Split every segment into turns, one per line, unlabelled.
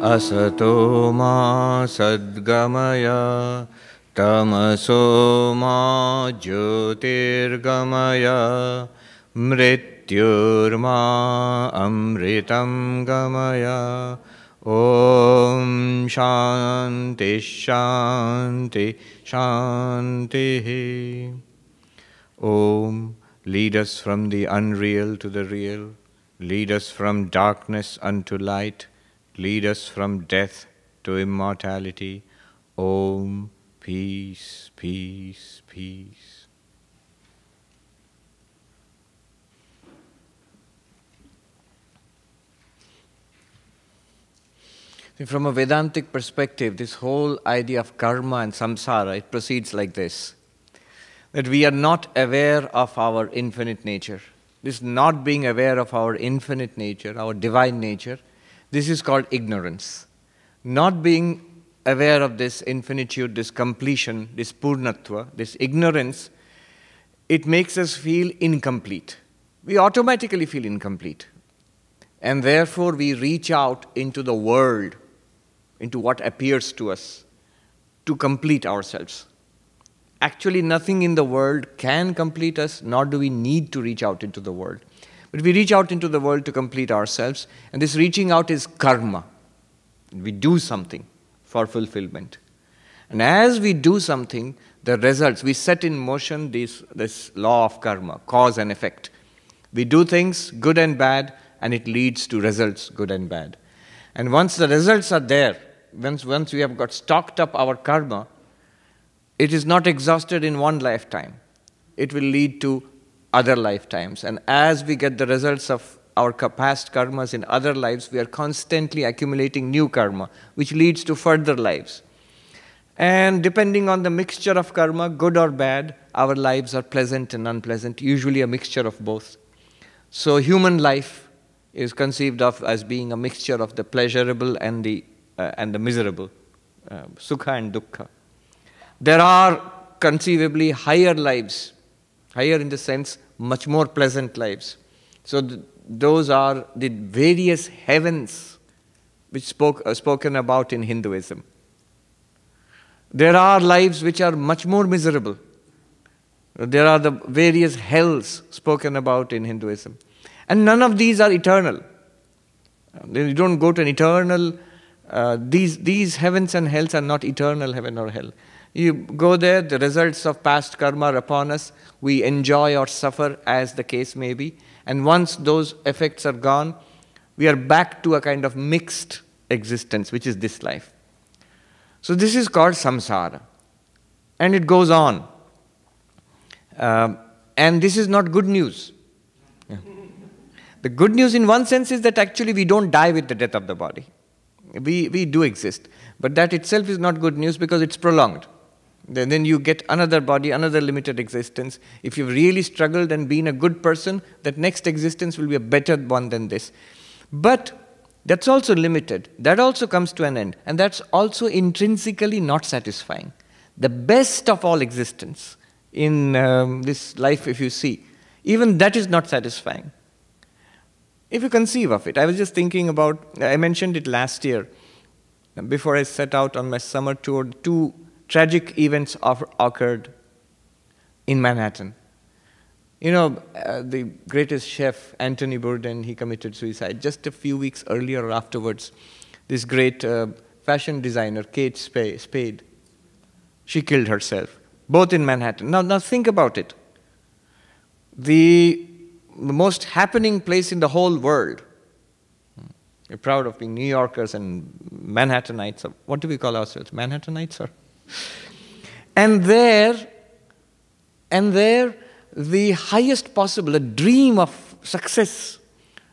Asato ma sadgamaya tamaso ma jyotirgamaya mrityurma amritam gamaya. Om Shanti Shanti Shanti. Om, lead us from the unreal to the real, lead us from darkness unto light, lead us from death to immortality. Om, peace, peace, peace. From a Vedantic perspective, this whole idea of karma and samsara, it proceeds like this. That we are not aware of our infinite nature. This not being aware of our infinite nature, our divine nature, this is called ignorance. Not being aware of this infinitude, this completion, this purnatva, this ignorance, it makes us feel incomplete. We automatically feel incomplete. And therefore we reach out into the world, into what appears to us, to complete ourselves. Actually, nothing in the world can complete us, nor do we need to reach out into the world. But we reach out into the world to complete ourselves, and this reaching out is karma. We do something for fulfillment. And as we do something, the results, we set in motion this law of karma, cause and effect. We do things, good and bad, and it leads to results, good and bad. And once the results are there, once we have got stocked up our karma, it is not exhausted in one lifetime. It will lead to other lifetimes. And as we get the results of our past karmas in other lives, we are constantly accumulating new karma, which leads to further lives. And depending on the mixture of karma, good or bad, our lives are pleasant and unpleasant, usually a mixture of both. So human life is conceived of as being a mixture of the pleasurable and the miserable, sukha and dukkha. There are conceivably higher lives, higher in the sense, much more pleasant lives. So those are the various heavens which are spoken about in Hinduism. There are lives which are much more miserable. There are the various hells spoken about in Hinduism. And none of these are eternal. You don't go to an eternal, these heavens and hells are not eternal heaven or hell. You go there, the results of past karma are upon us, we enjoy or suffer as the case may be, and once those effects are gone, we are back to a kind of mixed existence, which is this life. So this is called samsara, and it goes on. And this is not good news. Yeah. The good news in one sense is that actually we don't die with the death of the body. We do exist, but that itself is not good news because it's prolonged. Then you get another body, another limited existence. If you've really struggled and been a good person, that next existence will be a better one than this. But that's also limited. That also comes to an end. And that's also intrinsically not satisfying. The best of all existence in this life, if you see, even that is not satisfying. If you conceive of it, I was just thinking about, I mentioned it last year, before I set out on my summer tour, 2 tragic events occurred in Manhattan. You know, the greatest chef, Anthony Bourdain, he committed suicide. Just a few weeks earlier or afterwards, this great fashion designer, Kate Spade, she killed herself, both in Manhattan. Now think about it. The most happening place in the whole world. We're proud of being New Yorkers and Manhattanites. What do we call ourselves? Manhattanites? Or? And there, the highest possible, a dream of success,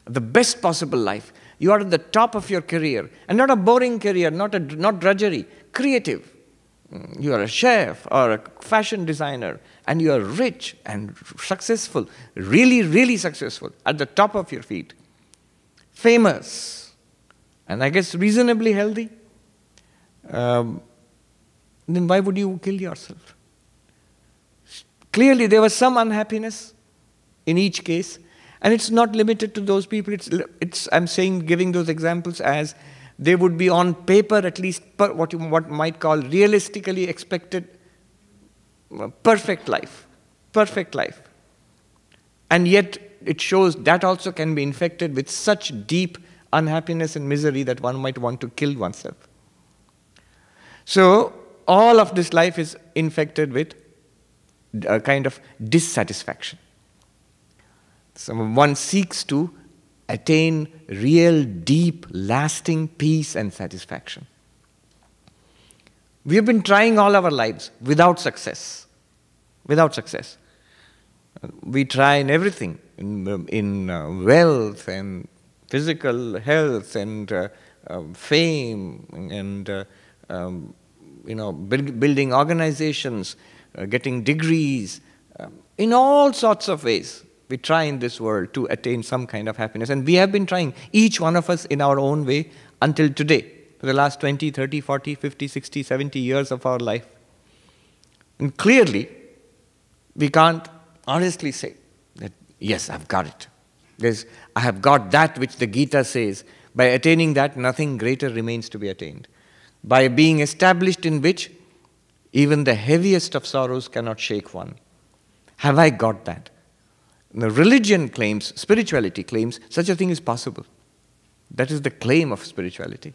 the best possible life. You are at the top of your career, and not a boring career, not drudgery, creative. You are a chef or a fashion designer, and you are rich and successful, really, really successful, at the top of your feet. Famous, and I guess reasonably healthy. Then why would you kill yourself? Clearly, there was some unhappiness in each case, And it's not limited to those people. I'm saying, giving those examples as they would be on paper at least what you might call realistically expected perfect life. Perfect life. And yet it shows that also can be infected with such deep unhappiness and misery that one might want to kill oneself. So all of this life is infected with a kind of dissatisfaction. So one seeks to attain real, deep, lasting peace and satisfaction. We have been trying all our lives without success. Without success. We try in everything, in wealth and physical health and fame and building organizations, getting degrees, in all sorts of ways. We try in this world to attain some kind of happiness. And we have been trying, each one of us in our own way, until today, for the last 20, 30, 40, 50, 60, 70 years of our life. And clearly, we can't honestly say that, yes, I've got it. I have got that which the Gita says, by attaining that, nothing greater remains to be attained. By being established in which, even the heaviest of sorrows cannot shake one. Have I got that? The religion claims, spirituality claims, such a thing is possible. That is the claim of spirituality.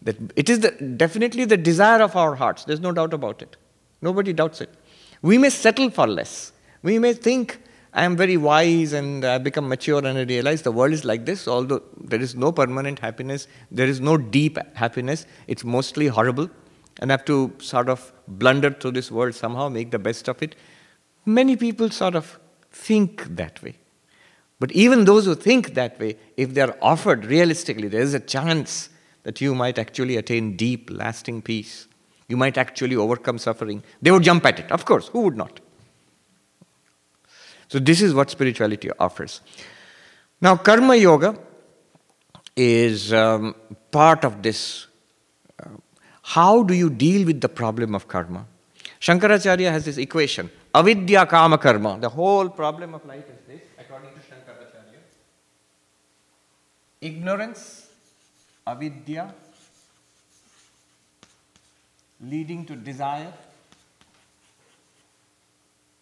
That it is definitely the desire of our hearts. There's no doubt about it. Nobody doubts it. We may settle for less. We may think, I am very wise and I become mature and I realize the world is like this, although there is no permanent happiness, there is no deep happiness, it's mostly horrible, and I have to sort of blunder through this world somehow, make the best of it. Many people sort of think that way. But even those who think that way, if they are offered realistically, there is a chance that you might actually attain deep, lasting peace. You might actually overcome suffering. They would jump at it. Of course, who would not? So this is what spirituality offers. Now, Karma Yoga is part of this. How do you deal with the problem of karma? Shankaracharya has this equation, avidya kama karma. The whole problem of life is this, according to Shankaracharya. Ignorance, avidya, leading to desire,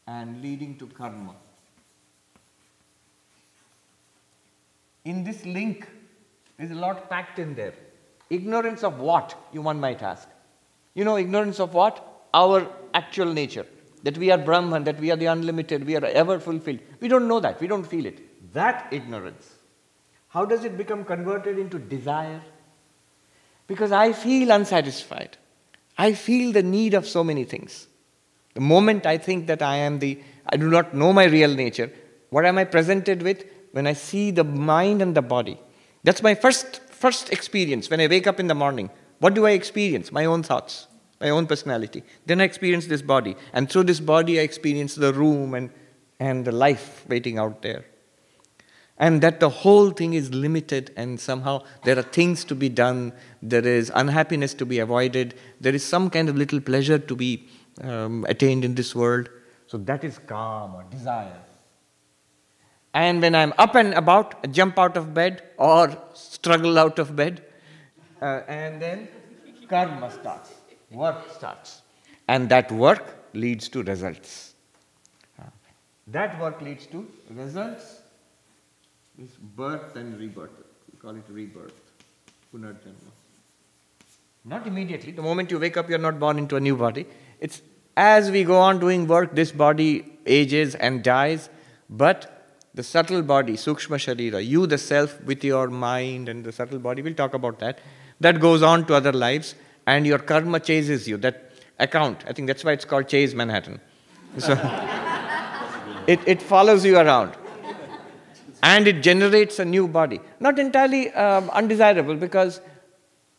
and leading to karma. In this link, there is a lot packed in there. Ignorance of what, one might ask. Ignorance of what? Our actual nature. That we are Brahman, that we are the unlimited, we are ever fulfilled. We don't know that, we don't feel it. That ignorance. How does it become converted into desire? Because I feel unsatisfied. I feel the need of so many things. The moment I think that I do not know my real nature, what am I presented with? When I see the mind and the body. That's my first experience. When I wake up in the morning, what do I experience? My own thoughts, my own personality. Then I experience this body. And through this body, I experience the room and the life waiting out there. And that the whole thing is limited and somehow there are things to be done. There is unhappiness to be avoided. There is some kind of little pleasure to be attained in this world. So that is calm or desire. And when I'm up and about, I jump out of bed or struggle out of bed. And then karma starts, work starts. And that work leads to results. That work leads to results. Is birth and rebirth. We call it rebirth. Punarjanma. Not immediately. The moment you wake up, you're not born into a new body. It's as we go on doing work, this body ages and dies. But the subtle body, Sukshma Sharira, you the self with your mind and the subtle body, we'll talk about that. That goes on to other lives and your karma chases you. That account, I think that's why it's called Chase Manhattan. So it follows you around. And it generates a new body. Not entirely undesirable because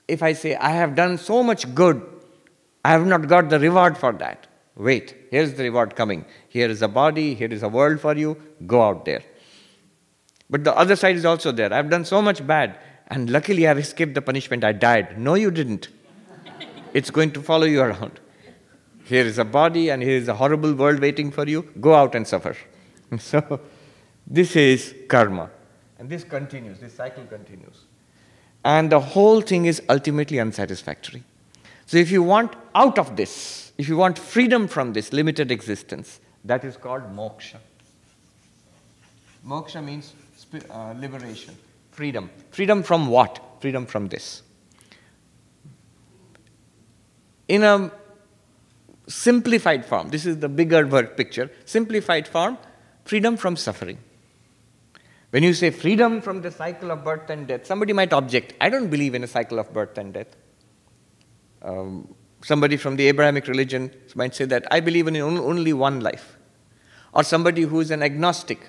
if I say, I have done so much good, I have not got the reward for that. Wait, here's the reward coming. Here is a body, here is a world for you, go out there. But the other side is also there. I've done so much bad and luckily I've escaped the punishment. I died. No, you didn't. It's going to follow you around. Here is a body and here is a horrible world waiting for you. Go out and suffer. So This is karma. And this continues, this cycle continues. And the whole thing is ultimately unsatisfactory. So if you want out of this, if you want freedom from this limited existence, that is called moksha. Moksha means liberation, freedom. Freedom from what? Freedom from this. In a simplified form, this is the bigger word picture, simplified form, freedom from suffering. When you say freedom from the cycle of birth and death, somebody might object, I don't believe in a cycle of birth and death. Somebody from the Abrahamic religion might say that I believe in only one life. Or somebody who is an agnostic,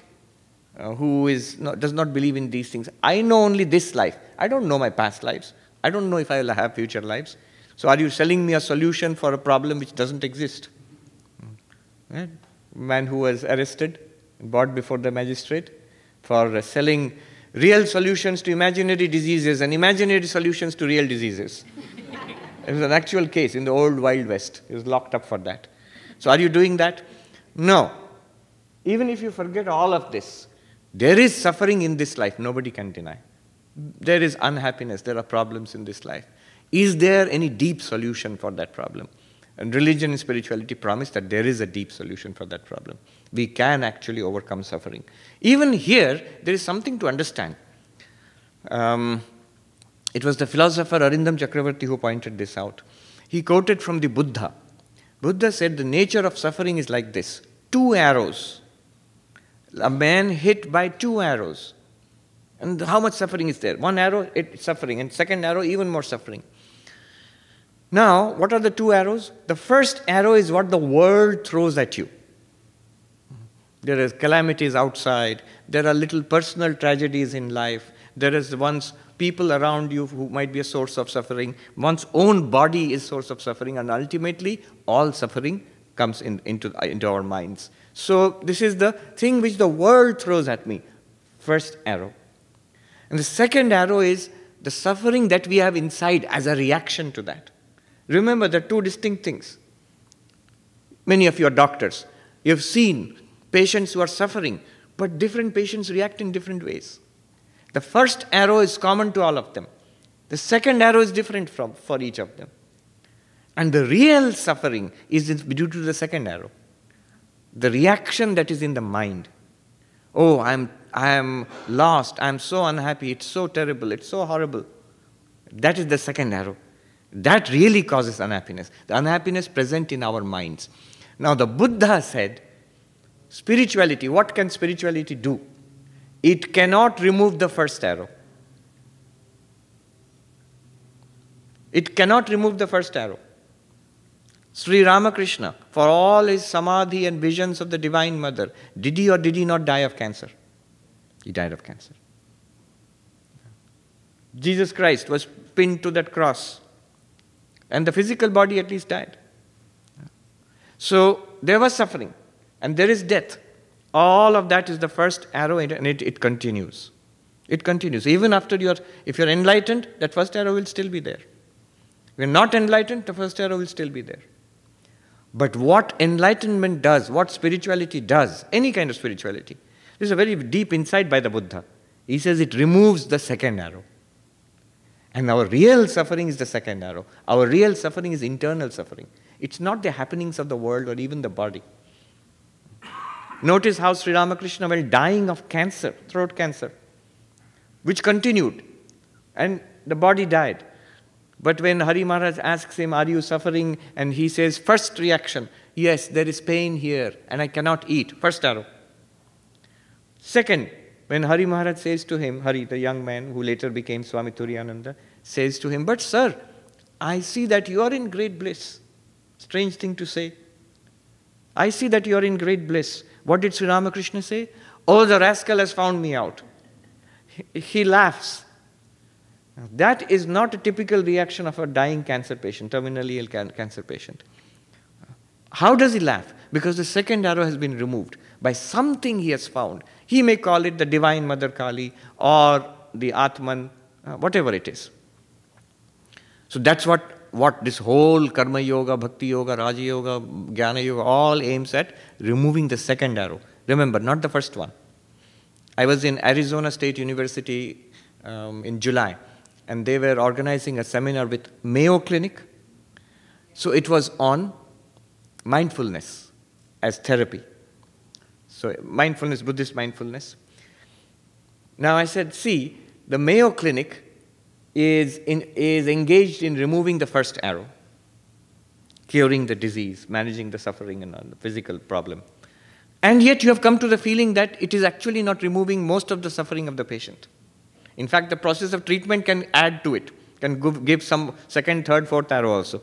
who does not believe in these things. I know only this life. I don't know my past lives. I don't know if I will have future lives. So are you selling me a solution for a problem which doesn't exist? A man who was arrested, brought before the magistrate for selling real solutions to imaginary diseases and imaginary solutions to real diseases. It was an actual case in the old Wild West. He was locked up for that. So are you doing that? No. Even if you forget all of this, there is suffering in this life, nobody can deny. There is unhappiness, there are problems in this life. Is there any deep solution for that problem? And religion and spirituality promise that there is a deep solution for that problem. We can actually overcome suffering. Even here, there is something to understand. It was the philosopher Arindam Chakravarti who pointed this out. He quoted from the Buddha. Buddha said the nature of suffering is like this. 2 arrows. A man hit by 2 arrows. And how much suffering is there? 1 arrow, it's suffering. And second arrow, even more suffering. Now, what are the 2 arrows? The first arrow is what the world throws at you. There is calamities outside. There are little personal tragedies in life. There is one's people around you who might be a source of suffering. One's own body is source of suffering. And ultimately, all suffering comes into our minds. So this is the thing which the world throws at me. First arrow. And the second arrow is the suffering that we have inside as a reaction to that. Remember, there are 2 distinct things. Many of you are doctors. You have seen patients who are suffering, but different patients react in different ways. The first arrow is common to all of them. The second arrow is different for each of them. And the real suffering is due to the second arrow. The reaction that is in the mind. Oh, I am lost. I am so unhappy. It's so terrible. It's so horrible. That is the second arrow. That really causes unhappiness. The unhappiness present in our minds. Now the Buddha said, spirituality, what can spirituality do? It cannot remove the first arrow. It cannot remove the first arrow. Sri Ramakrishna, for all his samadhi and visions of the Divine Mother, did he or did he not die of cancer? He died of cancer. Jesus Christ was pinned to that cross. And the physical body at least died. So there was suffering. And there is death. All of that is the first arrow and it continues. It continues. Even after if you're enlightened, that first arrow will still be there. If you're not enlightened, the first arrow will still be there. But what enlightenment does, what spirituality does, any kind of spirituality, this is a very deep insight by the Buddha. He says it removes the second arrow. And our real suffering is the second arrow. Our real suffering is internal suffering. It's not the happenings of the world or even the body. Notice how Sri Ramakrishna, while dying of cancer, throat cancer, which continued, and the body died. But when Hari Maharaj asks him, are you suffering? And he says, first reaction, yes, there is pain here and I cannot eat. First arrow. Second, when Hari Maharaj says to him, Hari, the young man who later became Swami Turiyananda, says to him, but sir, I see that you are in great bliss. Strange thing to say. I see that you are in great bliss. What did Sri Ramakrishna say? Oh, the rascal has found me out. He laughs. That is not a typical reaction of a dying cancer patient, terminally ill cancer patient. How does he laugh? Because the second arrow has been removed by something he has found. He may call it the Divine Mother Kali or the Atman, whatever it is. So that's what this whole Karma Yoga, Bhakti Yoga, Raja Yoga, Jnana Yoga all aims at, removing the second arrow. Remember, not the first one. I was in Arizona State University in July, and they were organizing a seminar with Mayo Clinic. So it was on mindfulness as therapy. So mindfulness, Buddhist mindfulness. Now I said, see, the Mayo Clinic is engaged in removing the first arrow, curing the disease, managing the suffering and the physical problem. And yet you have come to the feeling that it is actually not removing most of the suffering of the patient. In fact, the process of treatment can add to it, can give some second, third, fourth arrow also.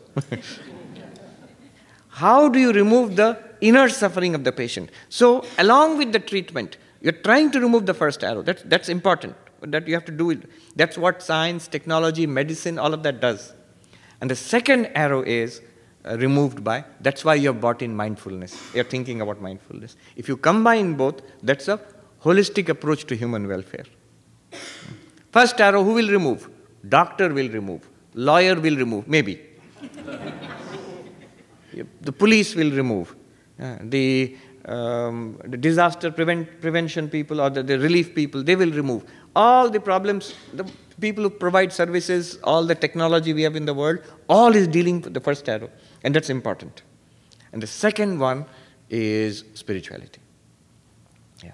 How do you remove the inner suffering of the patient? So along with the treatment, you're trying to remove the first arrow. That's important. That you have to do it. That's what science, technology, medicine, all of that does. And the second arrow is removed by, that's why you have brought in mindfulness. You're thinking about mindfulness. If you combine both, that's a holistic approach to human welfare. First arrow, who will remove? Doctor will remove. Lawyer will remove, maybe. The police will remove. The disaster prevention people or the relief people, they will remove. All the problems, the people who provide services, all the technology we have in the world, all is dealing with the first arrow. And that's important. And the second one is spirituality. Yeah.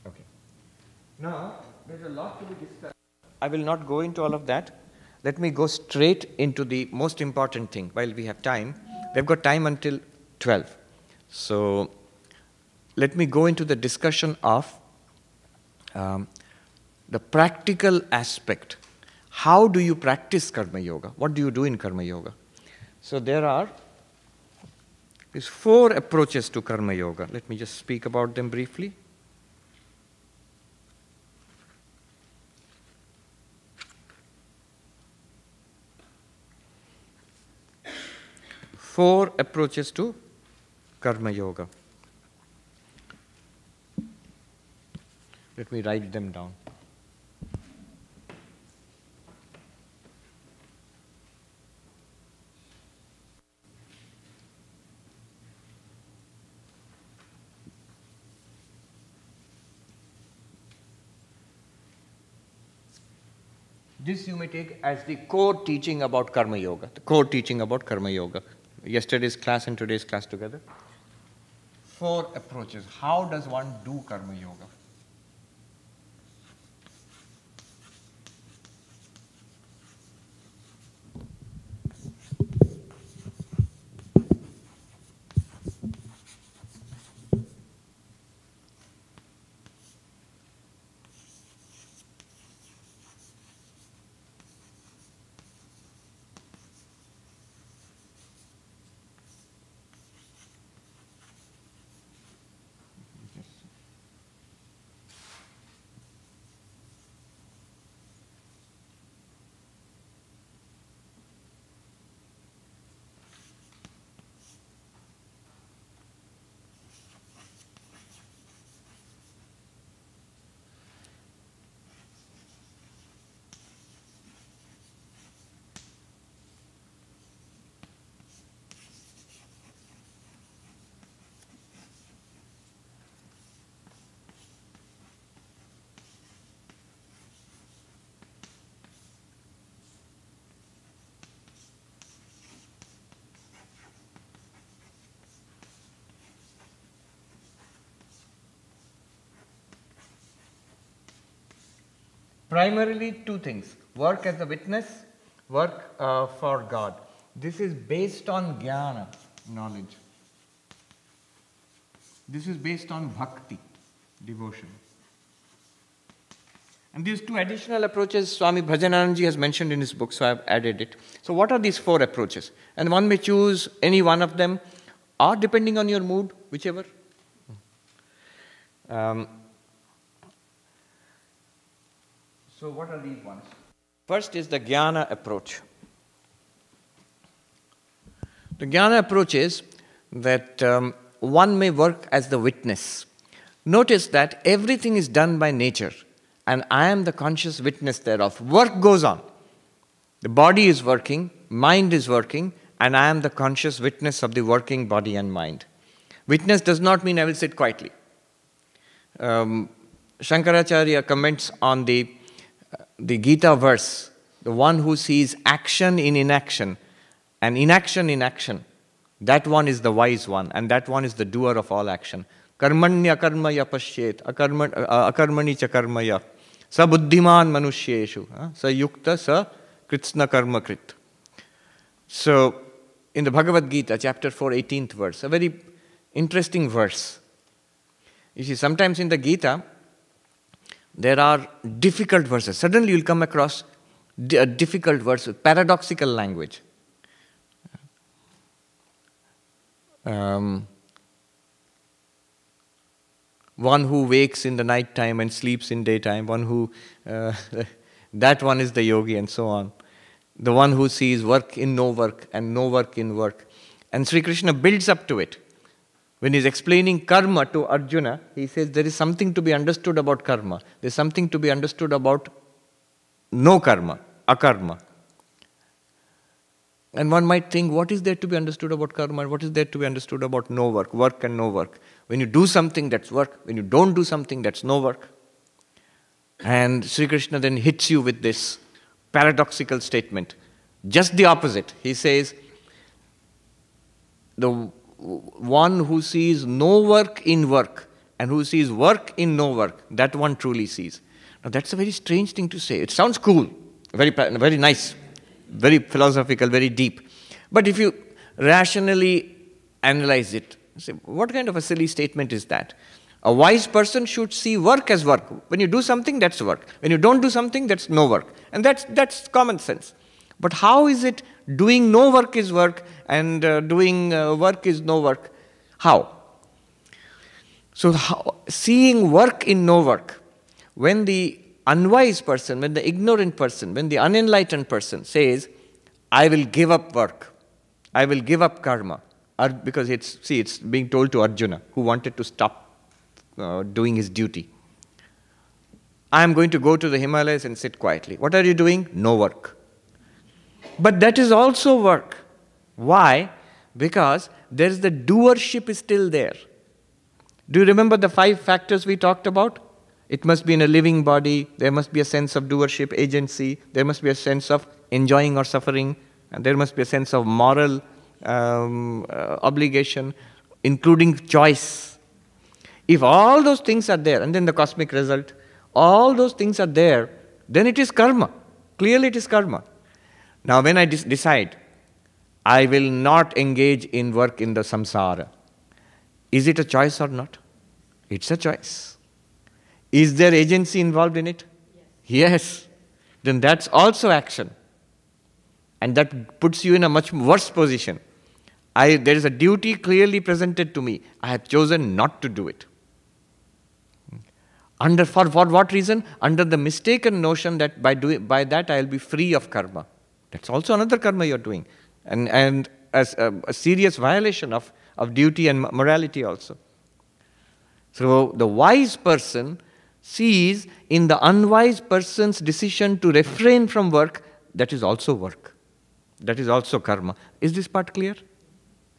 Okay. Now, there's a lot to be discussed. I will not go into all of that. Let me go straight into the most important thing while we have time. We've got time until 12. So let me go into the discussion of the practical aspect. How do you practice Karma Yoga? What do you do in Karma Yoga? So there are these 4 approaches to Karma Yoga. Let me just speak about them briefly. Four approaches to Karma Yoga. Let me write them down. This you may take as the core teaching about Karma Yoga, the core teaching about Karma Yoga. Yesterday's class and today's class together. 4 approaches. How does one do Karma Yoga? Primarily 2 things. Work as a witness, work for God. This is based on jnana, knowledge. This is based on bhakti, devotion. And these 2 additional approaches Swami Bhajananandji has mentioned in his book, so I have added it. So what are these 4 approaches? And one may choose any one of them, or depending on your mood, whichever. So what are these ones? First is the jnana approach. The jnana approach is that one may work as the witness. Notice that everything is done by nature, and I am the conscious witness thereof. Work goes on. The body is working, mind is working, and I am the conscious witness of the working body and mind. Witness does not mean I will sit quietly. Shankaracharya comments on the Gita verse, the one who sees action in inaction and inaction in action, that one is the wise one, and that one is the doer of all action. Karmanya karmaya pashyet, akarmani cha karmaya, sa buddhiman manushyeshu, sa yukta sa kritsna karma krit. So, in the Bhagavad Gita, chapter 4, 18th verse, a very interesting verse. You see, sometimes in the Gita, there are difficult verses. Suddenly you'll come across a difficult verse with paradoxical language. One who wakes in the night time and sleeps in daytime, one who, that one is the yogi, and so on. The one who sees work in no work and no work in work. And Sri Krishna builds up to it. When he's explaining karma to Arjuna, he says there is something to be understood about karma. There's something to be understood about no karma, akarma. And one might think, what is there to be understood about karma? What is there to be understood about no work, work and no work? When you do something, that's work. When you don't do something, that's no work. And Sri Krishna then hits you with this paradoxical statement. Just the opposite. He says, the one who sees no work in work and who sees work in no work, that one truly sees. Now that's a very strange thing to say. It sounds cool, very nice, very philosophical, very deep. But if you rationally analyze it, say, what kind of a silly statement is that? A wise person should see work as work. When you do something, that's work. When you don't do something, that's no work. And that's common sense. But how is it doing no work is work and doing work is no work? How? So seeing work in no work, when the unwise person, when the ignorant person, when the unenlightened person says, I will give up work, I will give up karma, because it's being told to Arjuna, who wanted to stop doing his duty. I am going to go to the Himalayas and sit quietly. What are you doing? No work. But that is also work. Why? Because there is the doership is still there. Do you remember the 5 factors we talked about? It must be in a living body, there must be a sense of doership, agency, there must be a sense of enjoying or suffering, and there must be a sense of moral obligation, including choice. If all those things are there, and then the cosmic result, all those things are there, then it is karma. Clearly it is karma. Now when I decide, I will not engage in work in the samsara, is it a choice or not? It's a choice. Is there agency involved in it? Yes. Then that's also action. And that puts you in a much worse position. There is a duty clearly presented to me. I have chosen not to do it. For what reason? Under the mistaken notion that by that I will be free of karma. That's also another karma you're doing. And as a serious violation of duty and morality also. So the wise person sees in the unwise person's decision to refrain from work, that is also work. That is also karma. Is this part clear?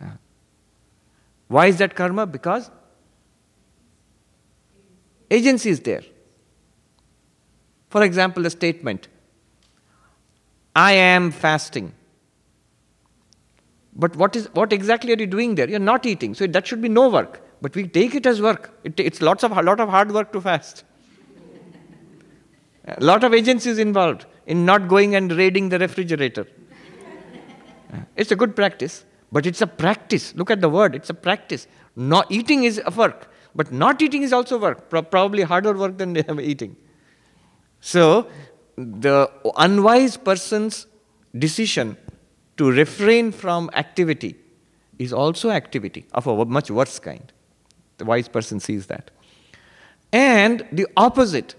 Yeah. Why is that karma? Because agency is there. For example, a statement, I am fasting. But what exactly are you doing there? You're not eating, so that should be no work. But we take it as work. It's a lot of hard work to fast. A lot of agency is involved in not going and raiding the refrigerator. It's a good practice, but it's a practice. Look at the word, it's a practice. Not eating is a work, but not eating is also work, probably harder work than eating. So, the unwise person's decision to refrain from activity is also activity of a much worse kind. The wise person sees that. And the opposite,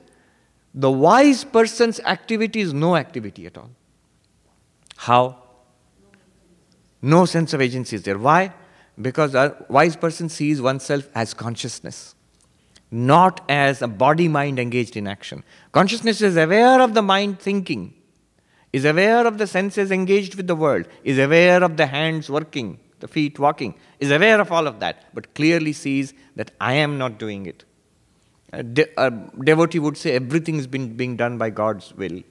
the wise person's activity is no activity at all. How? No sense of agency is there. Why? Because a wise person sees oneself as consciousness, not as a body-mind engaged in action. Consciousness is aware of the mind thinking, is aware of the senses engaged with the world, is aware of the hands working, the feet walking, is aware of all of that, but clearly sees that I am not doing it. A devotee would say everything is being done by God's will.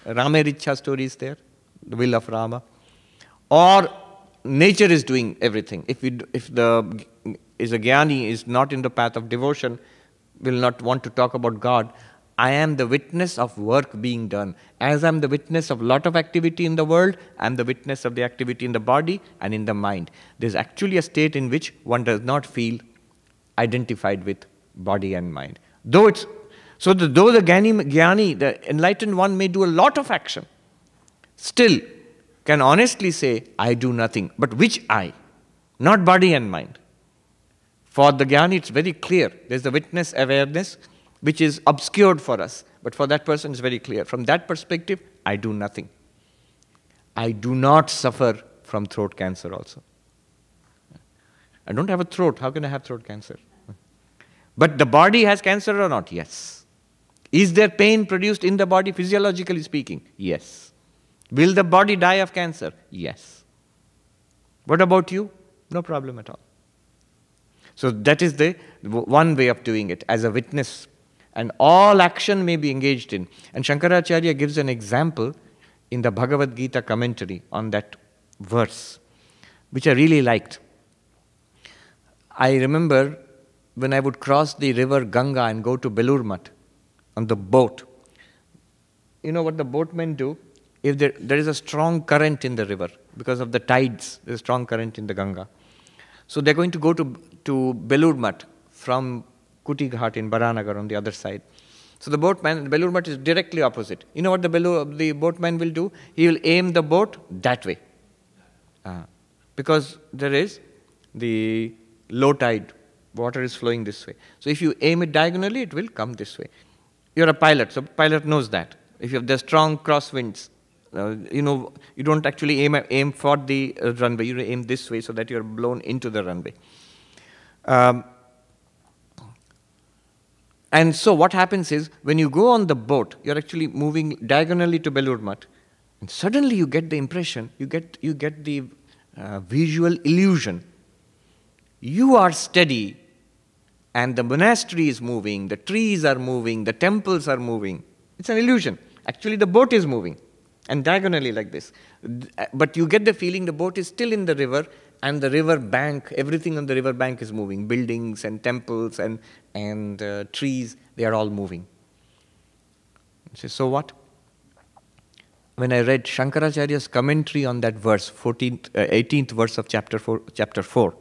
Rama Richa story is there, the will of Rama. Or nature is doing everything. If a jnani is not in the path of devotion, will not want to talk about God, I am the witness of work being done. As I am the witness of lot of activity in the world, I am the witness of the activity in the body and in the mind. There is actually a state in which one does not feel identified with body and mind. Though the jnani, the enlightened one, may do a lot of action, still can honestly say, I do nothing. But which I? Not body and mind. For the jnani, it's very clear. There's the witness awareness, which is obscured for us. But for that person, it's very clear. From that perspective, I do nothing. I do not suffer from throat cancer also. I don't have a throat. How can I have throat cancer? But the body has cancer or not? Yes. Is there pain produced in the body, physiologically speaking? Yes. Will the body die of cancer? Yes. What about you? No problem at all. So that is the one way of doing it, as a witness. And all action may be engaged in. And Shankaracharya gives an example in the Bhagavad Gita commentary on that verse, which I really liked. I remember when I would cross the river Ganga and go to Belur Math on the boat. You know what the boatmen do? If there is a strong current in the river, because of the tides, there is a strong current in the Ganga. So they're going to go to Belur Math from Kuti Ghat in Baranagar on the other side. So the Belur Math is directly opposite. You know what the boatman will do? He will aim the boat that way. Because there is the low tide, water is flowing this way. So if you aim it diagonally, it will come this way. You're a pilot, so pilot knows that. If you have the strong crosswinds, you don't actually aim for the runway. You aim this way so that you're blown into the runway. And so what happens is, when you go on the boat, you're actually moving diagonally to Belur Math, and suddenly you get the impression, you get the visual illusion. You are steady, and the monastery is moving, the trees are moving, the temples are moving. It's an illusion. Actually, the boat is moving, and diagonally like this. But you get the feeling the boat is still in the river, and the river bank, everything on the river bank is moving. Buildings and temples and trees, they are all moving. So what? When I read Shankaracharya's commentary on that verse, 18th verse of chapter 4,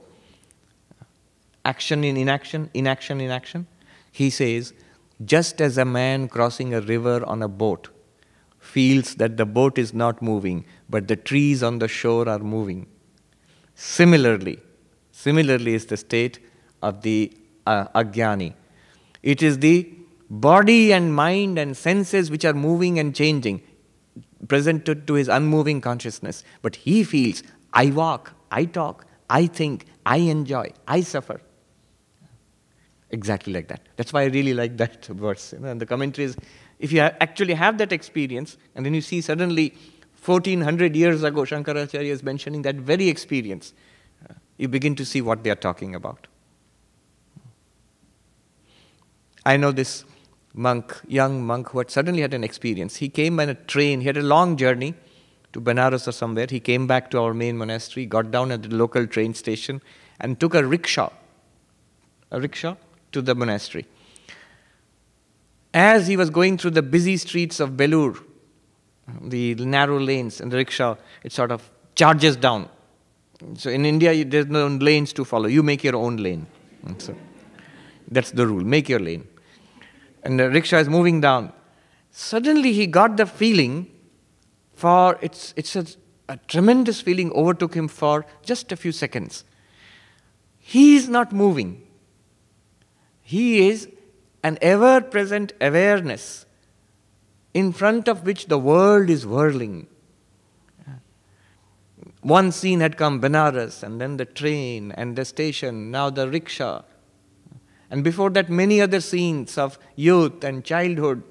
action in inaction, inaction in action, he says, just as a man crossing a river on a boat feels that the boat is not moving, but the trees on the shore are moving. Similarly is the state of the ajnani. It is the body and mind and senses which are moving and changing, presented to his unmoving consciousness. But he feels, I walk, I talk, I think, I enjoy, I suffer. Exactly like that. That's why I really like that verse. And the commentary is, if you actually have that experience, and then you see suddenly 1400 years ago, Shankaracharya is mentioning that very experience, you begin to see what they are talking about. I know this young monk who had suddenly had an experience. He came by a train, he had a long journey to Benares or somewhere. He came back to our main monastery, got down at the local train station and took a rickshaw to the monastery. As he was going through the busy streets of Belur, the narrow lanes, and the rickshaw, it sort of charges down. So in India, there's no lanes to follow. You make your own lane. So that's the rule. Make your lane. And the rickshaw is moving down. Suddenly he got the feeling it's a tremendous feeling overtook him for just a few seconds. He is not moving. He is an ever-present awareness in front of which the world is whirling. One scene had come, Benares, and then the train and the station, now the rickshaw. And before that, many other scenes of youth and childhood.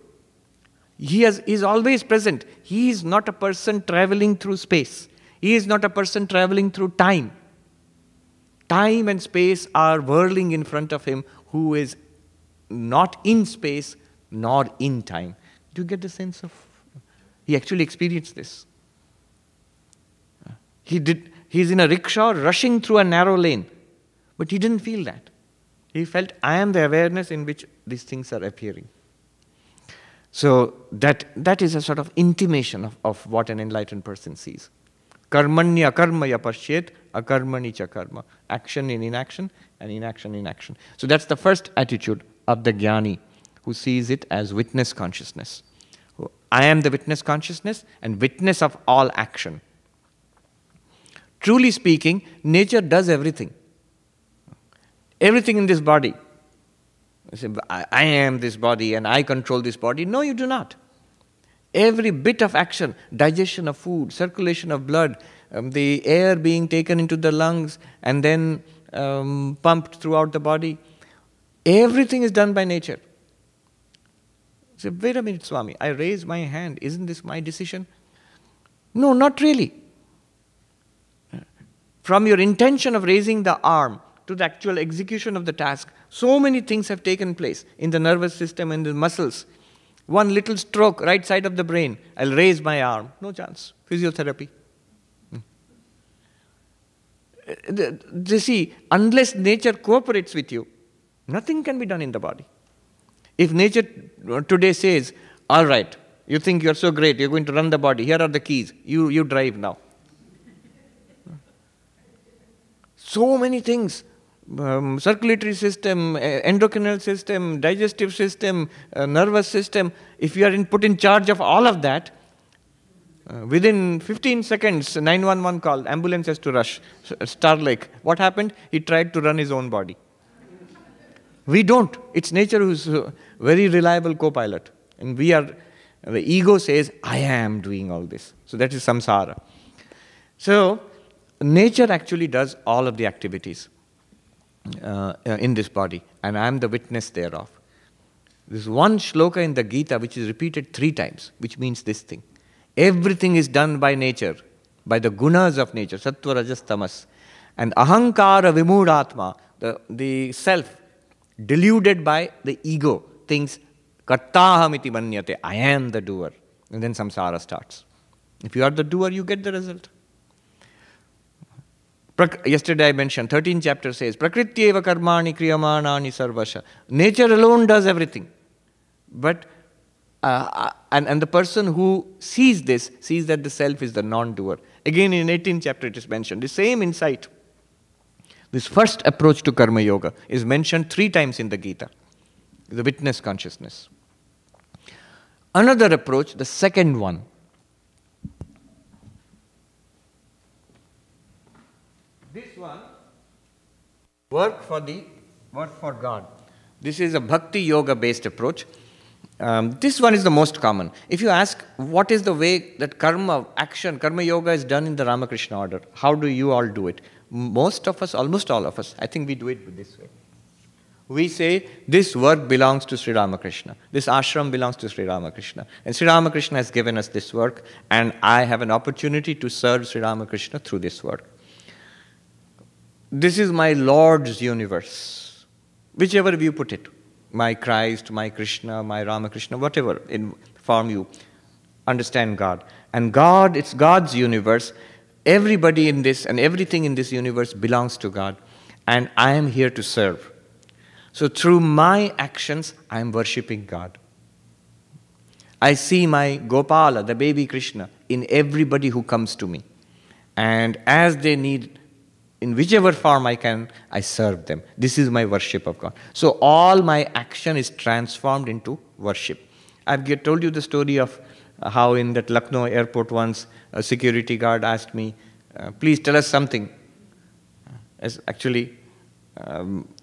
He is always present. He is not a person traveling through space. He is not a person traveling through time. Time and space are whirling in front of him, who is not in space nor in time. Do you get the sense of? He actually experienced this. He's in a rickshaw rushing through a narrow lane, but he didn't feel that. He felt, I am the awareness in which these things are appearing. So that is a sort of intimation of what an enlightened person sees. Karmanya karmaya pashyet, akarmani cha karma. Action in inaction, and inaction in action. So that's the first attitude of the jnani, who sees it as witness consciousness. I am the witness consciousness and witness of all action. Truly speaking, nature does everything. Everything in this body. You say, I am this body and I control this body. No, you do not. Every bit of action, digestion of food, circulation of blood, the air being taken into the lungs and then pumped throughout the body, everything is done by nature. You say, wait a minute, Swami, I raise my hand. Isn't this my decision? No, not really. From your intention of raising the arm to the actual execution of the task, so many things have taken place in the nervous system and the muscles. One little stroke, right side of the brain, I'll raise my arm. No chance. Physiotherapy. You see, unless nature cooperates with you, nothing can be done in the body. If nature today says, all right, you think you're so great, you're going to run the body, here are the keys, you drive now. So many things. Circulatory system, endocrinal system, digestive system, nervous system. If you are put in charge of all of that, within 15 seconds, 911 call, ambulance has to rush. Starlake. What happened? He tried to run his own body. We don't. It's nature who's a very reliable co-pilot. And we are, the ego says, I am doing all this. So that is samsara. So, nature actually does all of the activities in this body, and I am the witness thereof. There's one shloka in the Gita which is repeated 3 times, which means this thing. Everything is done by nature, by the gunas of nature, sattva, rajas, tamas. And ahankara vimudatma, the self, deluded by the ego, thinks, kartaham iti manyate, I am the doer. And then samsara starts. If you are the doer, you get the result. Yesterday I mentioned, 13th chapter says, Prakrityeva karmani kriyamanani sarvasha. Nature alone does everything. But, and the person who sees this, sees that the self is the non-doer. Again in 18th chapter it is mentioned, the same insight. This first approach to karma yoga is mentioned 3 times in the Gita. The witness consciousness. Another approach, the second one, this one, work for God. This is a bhakti yoga based approach. This one is the most common. If you ask what is the way that karma yoga is done in the Ramakrishna order, how do you all do it? Most of us, almost all of us, I think we do it this way. We say this work belongs to Sri Ramakrishna. This ashram belongs to Sri Ramakrishna. And Sri Ramakrishna has given us this work, and I have an opportunity to serve Sri Ramakrishna through this work. This is my Lord's universe, whichever you put it, my Christ, my Krishna, my Ramakrishna, whatever in form you understand God. And God, it's God's universe. Everybody in this and everything in this universe belongs to God, and I am here to serve. So through my actions, I am worshipping God. I see my Gopala, the baby Krishna, in everybody who comes to me. And as they need, in whichever form I can, I serve them. This is my worship of God. So all my action is transformed into worship. I've told you the story of how in that Lucknow airport once a security guard asked me, please tell us something.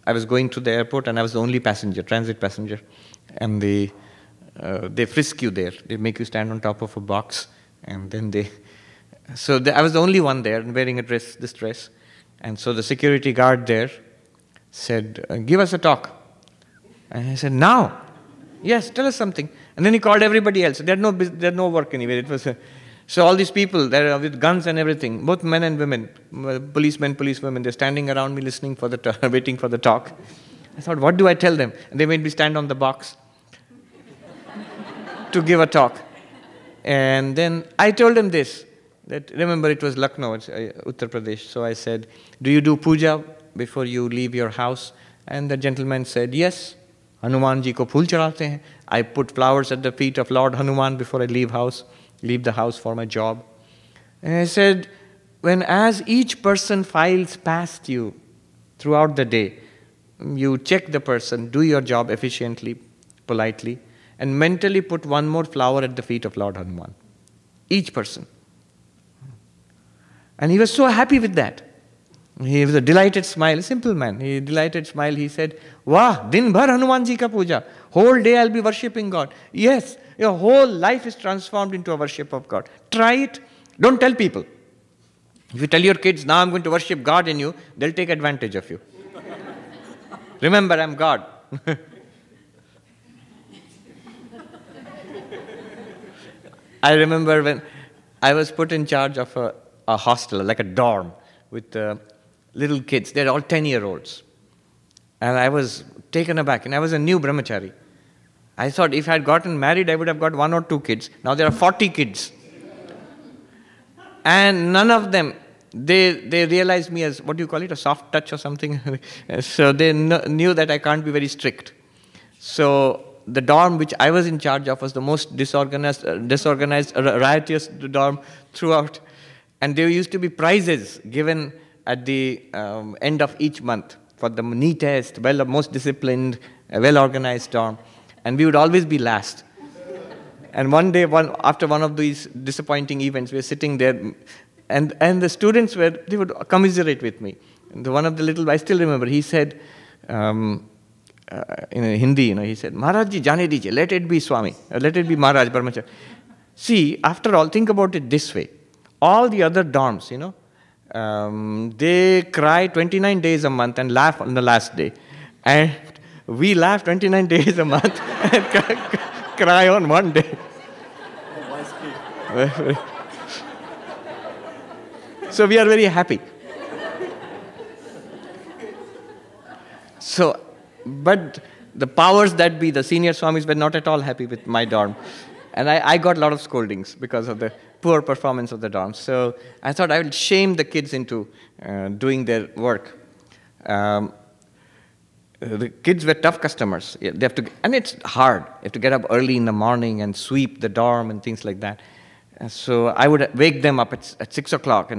I was going to the airport and I was the only passenger, transit passenger. And they frisk you there. They make you stand on top of a box. And then I was the only one there wearing this dress. And so the security guard there said, give us a talk. And I said, now? Yes, tell us something. And then he called everybody else. They had no work anywhere. It was so all these people, they're with guns and everything, both men and women, policemen, policewomen, they're standing around me listening for waiting for the talk. I thought, what do I tell them? And they made me stand on the box to give a talk. And then I told them this, that remember it was Lucknow, it's, Uttar Pradesh. So I said, do you do puja before you leave your house? And the gentleman said, yes. Hanuman ji ko phool chadhate hain. I put flowers at the feet of Lord Hanuman before I leave the house for my job. And I said, as each person files past you throughout the day, you check the person, do your job efficiently, politely, and mentally put one more flower at the feet of Lord Hanuman. Each person. And he was so happy with that. He was a delighted smile, a simple man. He delighted smile. He said, "Wah, din bhar Hanuman ji ka puja. Whole day I'll be worshipping God." Yes, your whole life is transformed into a worship of God. Try it. Don't tell people. If you tell your kids, now I'm going to worship God in you, they'll take advantage of you. Remember, I'm God. I remember when I was put in charge of a hostel, like a dorm, with little kids. They're all 10-year-olds. And I was taken aback, and I was a new brahmachari. I thought if I had gotten married, I would have got 1 or 2 kids. Now there are 40 kids. And none of them, they realized me as, what do you call it, a soft touch or something? So they knew that I can't be very strict. So the dorm which I was in charge of was the most disorganized, riotous dorm throughout. And there used to be prizes given at the end of each month for the neatest, most disciplined, well-organized dorm. And we would always be last. And one day, after one of these disappointing events, we were sitting there, and the students they would commiserate with me. And one of the little, I still remember, he said, in Hindi, he said, "Maharaj ji, jane dijiye, let it be Swami, let it be Maharaj Brahmachari." See, after all, think about it this way. All the other dorms, they cry 29 days a month and laugh on the last day. And we laugh 29 days a month and cry on one day. So we are very happy. So, but the powers that be, the senior Swamis, were not at all happy with my dorm. And I got a lot of scoldings because of the poor performance of the dorm. So I thought I would shame the kids into doing their work. The kids were tough customers. They have to, and it's hard. You have to get up early in the morning and sweep the dorm and things like that. So I would wake them up at 6 o'clock,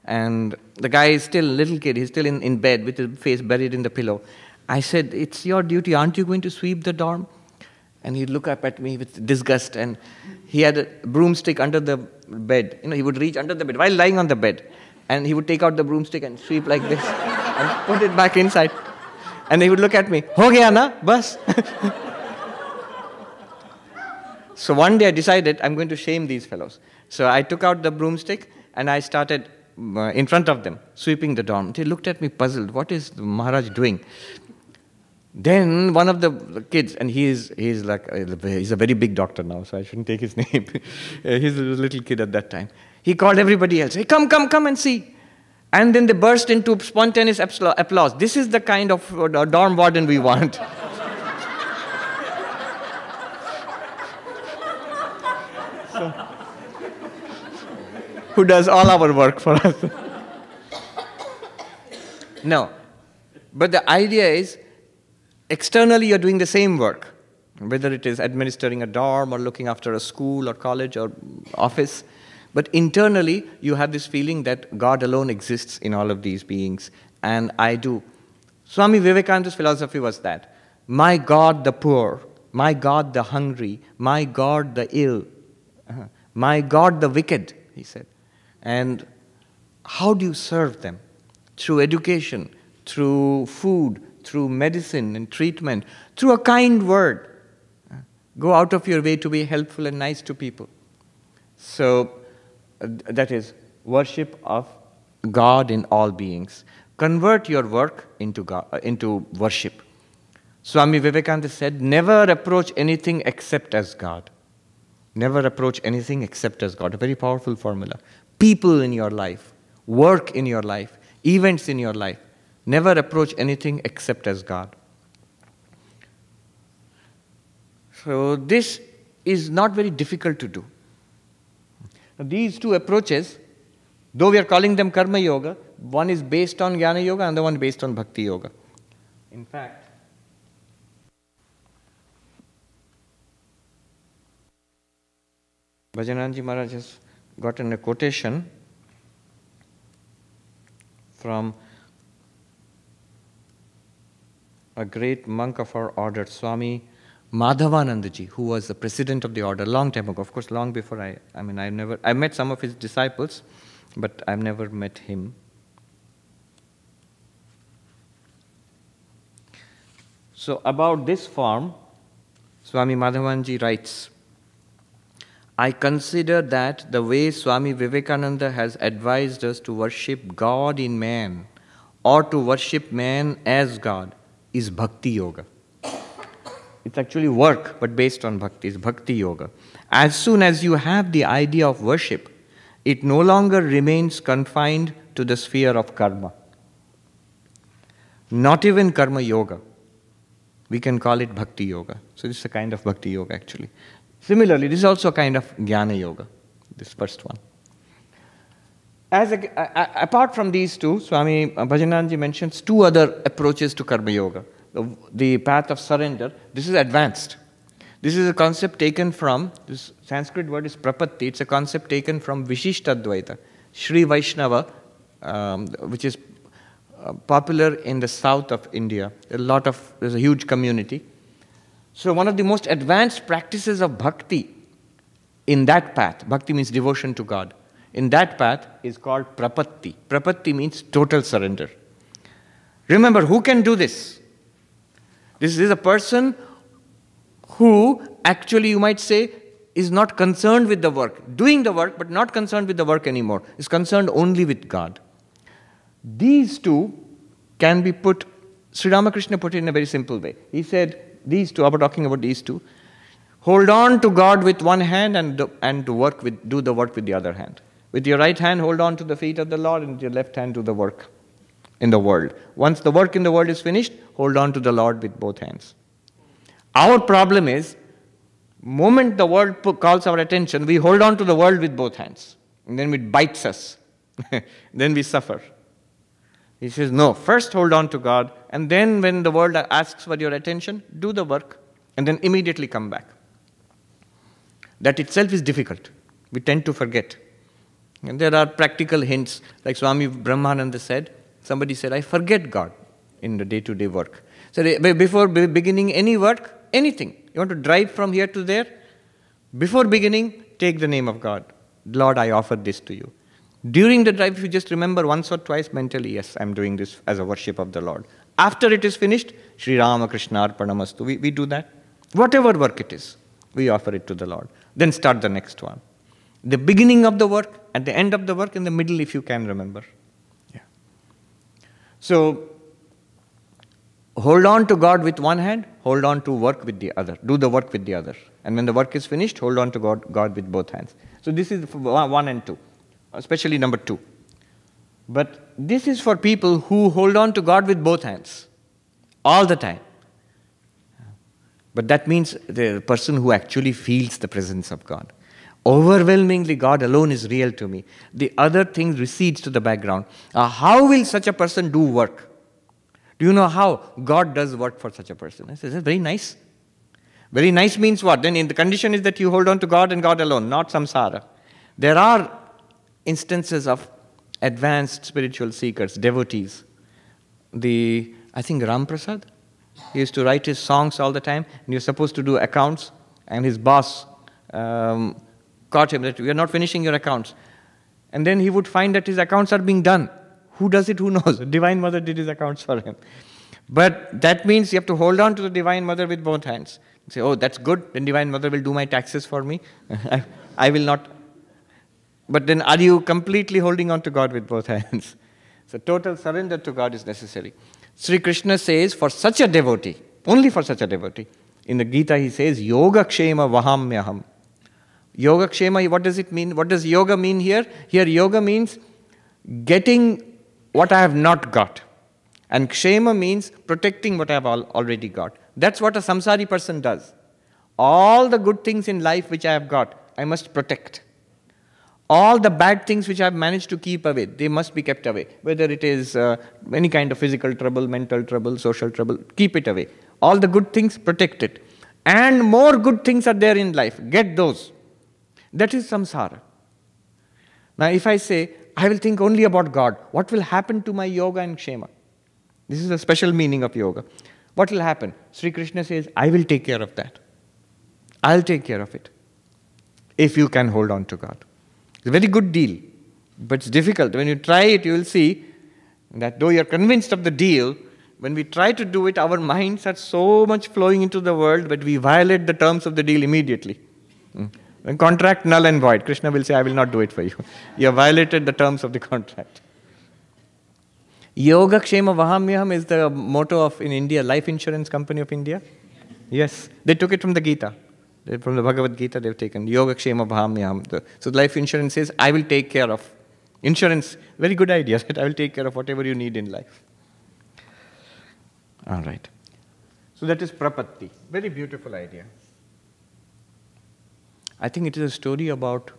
and the guy is still a little kid. He's still in bed with his face buried in the pillow. I said, "It's your duty. Aren't you going to sweep the dorm?" And he'd look up at me with disgust, and he had a broomstick under the bed. He would reach under the bed while lying on the bed, and he would take out the broomstick and sweep like this and put it back inside. And he would look at me, "Ho gaya na, bas." So one day I decided I'm going to shame these fellows. So I took out the broomstick and I started in front of them, sweeping the dorm. They looked at me puzzled. What is the Maharaj doing? Then one of the kids, and he's a very big doctor now, so I shouldn't take his name. He's a little kid at that time. He called everybody else. "Hey, come and see." And then they burst into spontaneous applause. This is the kind of dorm warden we want. So, who does all our work for us. No. But the idea is, externally you're doing the same work, whether it is administering a dorm or looking after a school or college or office. But internally, you have this feeling that God alone exists in all of these beings, and I do. Swami Vivekananda's philosophy was that, my God the poor, my God the hungry, my God the ill, my God the wicked, he said. And how do you serve them? Through education, through food, through medicine and treatment, through a kind word. Go out of your way to be helpful and nice to people. So, that is worship of God in all beings. Convert your work into worship. Swami Vivekananda said, never approach anything except as God. Never approach anything except as God. A very powerful formula. People in your life, work in your life, events in your life. Never approach anything except as God. So this is not very difficult to do. These two approaches, though we are calling them Karma Yoga, one is based on Jnana Yoga and the one based on Bhakti Yoga. In fact, Bhajananji Maharaj has gotten a quotation from a great monk of our order, Swami Madhavanandaji, who was the president of the order long time ago. Of course, long before I met some of his disciples, but I've never met him. So about this form, Swami Madhavanji writes, I consider that the way Swami Vivekananda has advised us to worship God in man or to worship man as God is Bhakti Yoga. It's actually work, but based on Bhakti. It's Bhakti Yoga. As soon as you have the idea of worship, it no longer remains confined to the sphere of karma. Not even Karma Yoga. We can call it Bhakti Yoga. So this is a kind of Bhakti Yoga actually. Similarly, this is also a kind of Jnana Yoga, this first one. Apart from these two, Swami Bhajananji mentions two other approaches to Karma Yoga. The path of surrender, this is advanced. This is a concept taken from, this Sanskrit word is prapatti, it's a concept taken from Vishishtadvaita, Sri Vaishnava, which is popular in the south of India. There's a huge community. So one of the most advanced practices of bhakti in that path, bhakti means devotion to God, in that path is called prapatti. Prapatti means total surrender. Remember, who can do this? This is a person who actually, you might say, is not concerned with the work, doing the work, but not concerned with the work anymore, is concerned only with God. These two can be put, Sri Ramakrishna put it in a very simple way. He said, these two, I was talking about these two, hold on to God with one hand and do the work with the other hand. With your right hand, hold on to the feet of the Lord, and with your left hand, do the work in the world. Once the work in the world is finished, hold on to the Lord with both hands. Our problem is, moment the world calls our attention, we hold on to the world with both hands. And then it bites us. Then we suffer. He says, no, first hold on to God, and then when the world asks for your attention, do the work, and then immediately come back. That itself is difficult. We tend to forget. And there are practical hints, like Swami Brahmananda said, somebody said, I forget God in the day-to-day work. So before beginning any work, anything, you want to drive from here to there, before beginning, take the name of God. Lord, I offer this to you. During the drive, if you just remember once or twice mentally, yes, I'm doing this as a worship of the Lord. After it is finished, Sri Ramakrishna Arpanamastu. We do that. Whatever work it is, we offer it to the Lord. Then start the next one. The beginning of the work, at the end of the work, in the middle, if you can remember. Yeah. So, hold on to God with one hand, hold on to work with the other. Do the work with the other. And when the work is finished, hold on to God with both hands. So this is 1 and 2. Especially number 2. But this is for people who hold on to God with both hands, all the time. But that means the person who actually feels the presence of God. Overwhelmingly, God alone is real to me. The other thing recedes to the background. How will such a person do work? Do you know how God does work for such a person? I said, that's very nice. Very nice means what? Then the condition is that you hold on to God and God alone, not samsara. There are instances of advanced spiritual seekers, devotees. I think Ram Prasad, he used to write his songs all the time, and he was supposed to do accounts, and his boss caught him that we are not finishing your accounts. And then he would find that his accounts are being done. Who does it? Who knows? Divine Mother did his accounts for him. But that means you have to hold on to the Divine Mother with both hands. Say, oh, that's good, then Divine Mother will do my taxes for me. I will not. But then are you completely holding on to God with both hands? So total surrender to God is necessary. Sri Krishna says, for such a devotee, only for such a devotee, in the Gita he says, Yoga Kshema Vahamyaham. Yoga Kshema, what does it mean? What does yoga mean here? Here yoga means getting what I have not got. And Kshema means protecting what I have already got. That's what a samsari person does. All the good things in life which I have got, I must protect. All the bad things which I have managed to keep away, they must be kept away. Whether it is any kind of physical trouble, mental trouble, social trouble, keep it away. All the good things, protect it. And more good things are there in life. Get those. That is samsara. Now if I say, I will think only about God, what will happen to my yoga and kshema? This is a special meaning of yoga. What will happen? Sri Krishna says, I will take care of that. I'll take care of it. If you can hold on to God. It's a very good deal, but it's difficult. When you try it, you will see that though you're convinced of the deal, when we try to do it, our minds are so much flowing into the world, but we violate the terms of the deal immediately. When contract null and void, Krishna will say, I will not do it for you. You have violated the terms of the contract. Yoga Kshema Vahamyaham is the motto of, in India, Life Insurance Company of India. Yes, they took it from the Gita. From the Bhagavad Gita, they've taken Yoga Kshema Bhahamyaham. So life insurance says, I will take care of. Insurance, very good idea, that I will take care of whatever you need in life. All right. So that is Prapatti. Very beautiful idea. I think it is a story about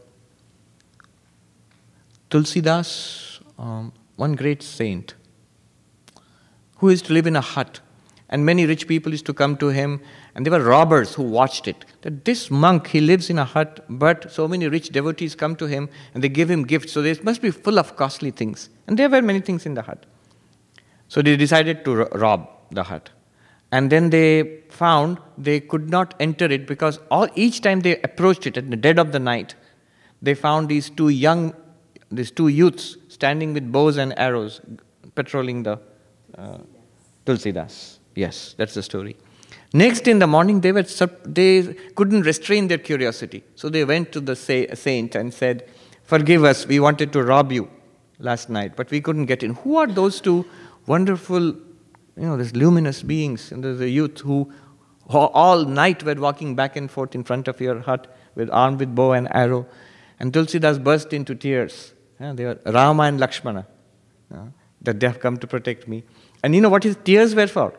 Tulsidas, one great saint, who used to live in a hut. And many rich people used to come to him, and there were robbers who watched it. That this monk, he lives in a hut, but so many rich devotees come to him, and they give him gifts. So they must be full of costly things. And there were many things in the hut. So they decided to rob the hut. And then they found they could not enter it because each time they approached it at the dead of the night, they found these two youths standing with bows and arrows, patrolling the Tulsidas. Yes, that's the story. Next in the morning, they couldn't restrain their curiosity. So they went to the saint and said, forgive us, we wanted to rob you last night, but we couldn't get in. Who are those two wonderful, these luminous beings? And there's a youth who all night were walking back and forth in front of your hut, armed with bow and arrow. And Tulsidas burst into tears. They were Rama and Lakshmana, that they have come to protect me. And you know what his tears were for?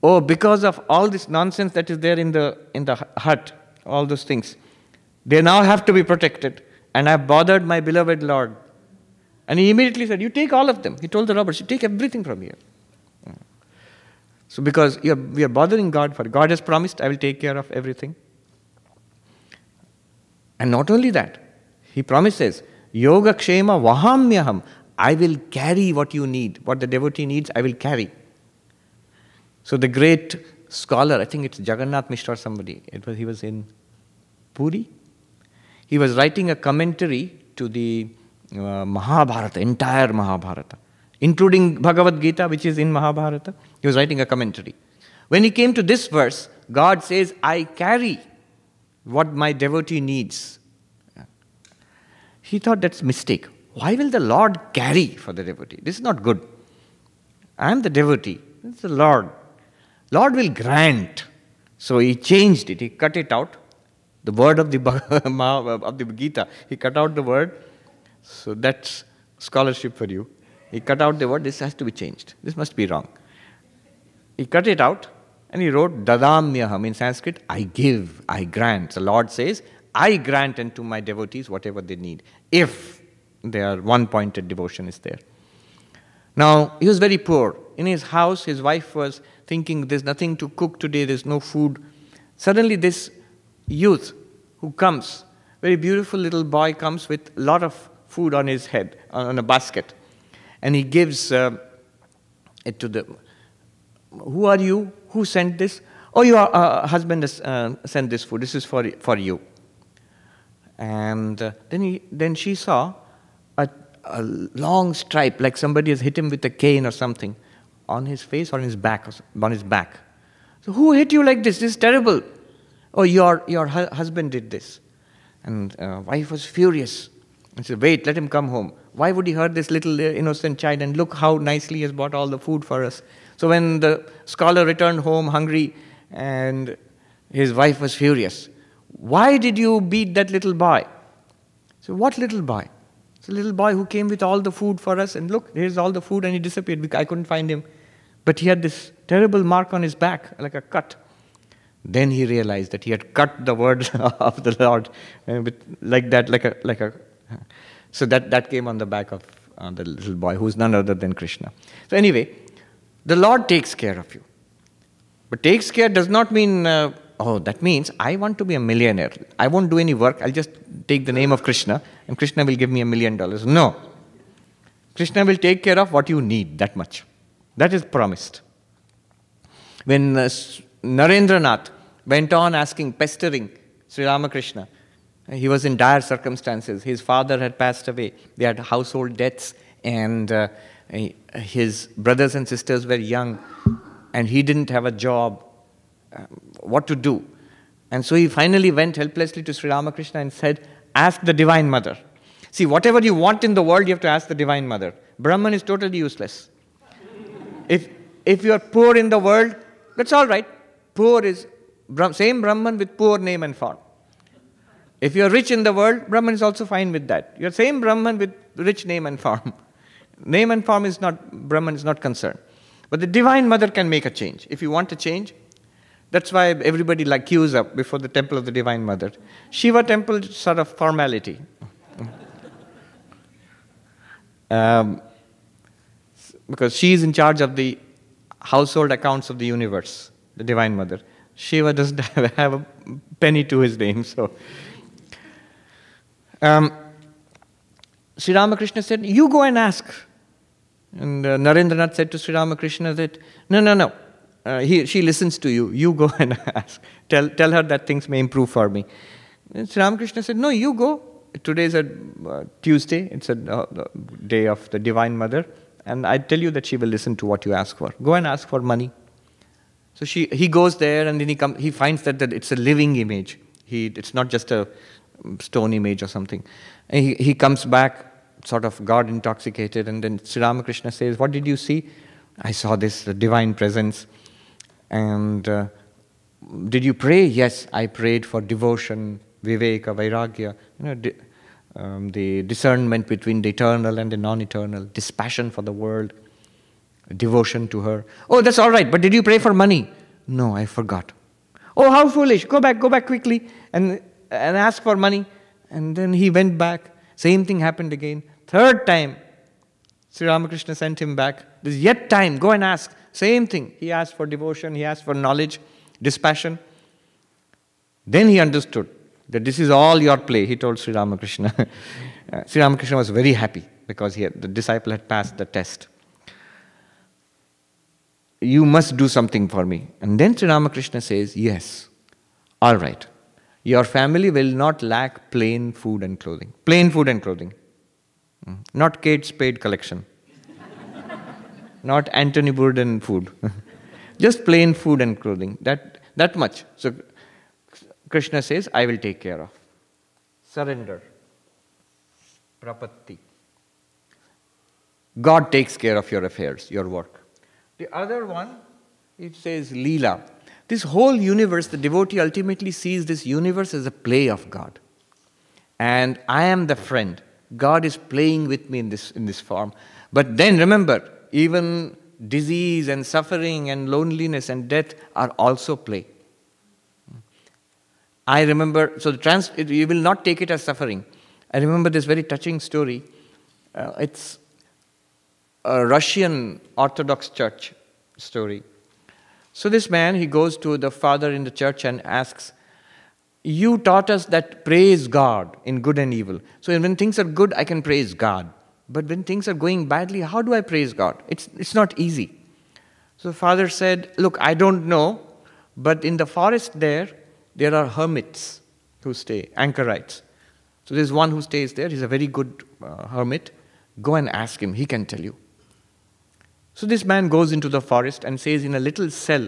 Oh, because of all this nonsense that is there in the hut, all those things. They now have to be protected. And I have bothered my beloved Lord. And he immediately said, you take all of them. He told the robbers, you take everything from here. So because we are bothering God, for God has promised, I will take care of everything. And not only that, he promises, Yoga Kshema Vahamyaham, I will carry what you need, what the devotee needs, I will carry. So the great scholar, I think it's Jagannath Mishra or somebody, he was in Puri. He was writing a commentary to the Mahabharata, entire Mahabharata, including Bhagavad Gita, which is in Mahabharata. He was writing a commentary. When he came to this verse, God says, I carry what my devotee needs. He thought that's a mistake. Why will the Lord carry for the devotee? This is not good. I am the devotee. It's the Lord. Lord will grant. So he changed it. He cut it out. The word of the Gita. He cut out the word. So that's scholarship for you. He cut out the word. This has to be changed. This must be wrong. He cut it out and he wrote Dadamyaham in Sanskrit. I give, I grant. The Lord says, I grant unto my devotees whatever they need. If their one-pointed devotion is there. Now, he was very poor. In his house, his wife was thinking, there's nothing to cook today, there's no food. Suddenly this youth who comes, very beautiful little boy comes with a lot of food on his head, on a basket. And he gives it to the, who are you? Who sent this? Oh, your husband has sent this food, this is for you. And then she saw a long stripe, like somebody has hit him with a cane or something, on his face or on his back. So who hit you like this? This is terrible. Oh, your husband did this. And wife was furious. And said, wait, let him come home. Why would he hurt this little innocent child? And look how nicely he has bought all the food for us. So when the scholar returned home hungry, and his wife was furious. Why did you beat that little boy? So what little boy? It's a little boy who came with all the food for us, and look, here's all the food, and he disappeared. I couldn't find him. But he had this terrible mark on his back, like a cut. Then he realized that he had cut the word of the Lord like that, like a. So that came on the back of the little boy, who's none other than Krishna. So anyway, the Lord takes care of you. But takes care does not mean, that means I want to be a millionaire. I won't do any work. I'll just take the name of Krishna and Krishna will give me $1 million. No. Krishna will take care of what you need, that much. That is promised. When Narendranath went on pestering Sri Ramakrishna, he was in dire circumstances. His father had passed away. They had household debts, and his brothers and sisters were young, and he didn't have a job. What to do? And so he finally went helplessly to Sri Ramakrishna and said, ask the Divine Mother. See, whatever you want in the world, you have to ask the Divine Mother. Brahman is totally useless. If you are poor in the world, that's all right. Poor is same Brahman with poor name and form. If you are rich in the world, Brahman is also fine with that. You are same Brahman with rich name and form. Name and form is not, Brahman is not concerned. But the Divine Mother can make a change. If you want a change, that's why everybody queues up before the temple of the Divine Mother. Shiva temple is sort of formality. Because she is in charge of the household accounts of the universe, the Divine Mother. Shiva doesn't have a penny to his name. So, Sri Ramakrishna said, you go and ask. And Narendranath said to Sri Ramakrishna that, no. She listens to you. You go and ask. Tell her that things may improve for me. And Sri Ramakrishna said, no, you go. Today is a Tuesday. It's a day of the Divine Mother. And I tell you that she will listen to what you ask for. Go and ask for money. So he goes there, and then he finds that it's a living image. It's not just a stone image or something. And he comes back sort of God intoxicated, and then Sri Ramakrishna says, what did you see? I saw this divine presence. And did you pray? Yes, I prayed for devotion, viveka, vairagya, the discernment between the eternal and the non-eternal, dispassion for the world, devotion to her. Oh, that's all right, but did you pray for money? No, I forgot. Oh, how foolish. Go back quickly and ask for money. And then he went back. Same thing happened again. Third time, Sri Ramakrishna sent him back. There's yet time, go and ask. Same thing. He asked for devotion, he asked for knowledge, dispassion. Then he understood that this is all your play, he told Sri Ramakrishna. Sri Ramakrishna was very happy because the disciple had passed the test. You must do something for me. And then Sri Ramakrishna says, yes, all right. Your family will not lack plain food and clothing. Plain food and clothing. Not Kate Spade collection. Not Anthony Bourdain food. Just plain food and clothing. That much. So Krishna says, I will take care of. Surrender. Prapatti. God takes care of your affairs, your work. The other one, it says Leela. This whole universe, the devotee ultimately sees this universe as a play of God. And I am the friend. God is playing with me in this form. But then remember, even disease and suffering and loneliness and death are also play. I remember, so you will not take it as suffering. I remember this very touching story. It's a Russian Orthodox church story. So this man, he goes to the father in the church and asks, you taught us that praise God in good and evil. So when things are good, I can praise God. But when things are going badly, how do I praise God? It's not easy. So the father said, look, I don't know, but in the forest there are hermits who stay, anchorites. So there's one who stays there. He's a very good hermit. Go and ask him. He can tell you. So this man goes into the forest and says in a little cell,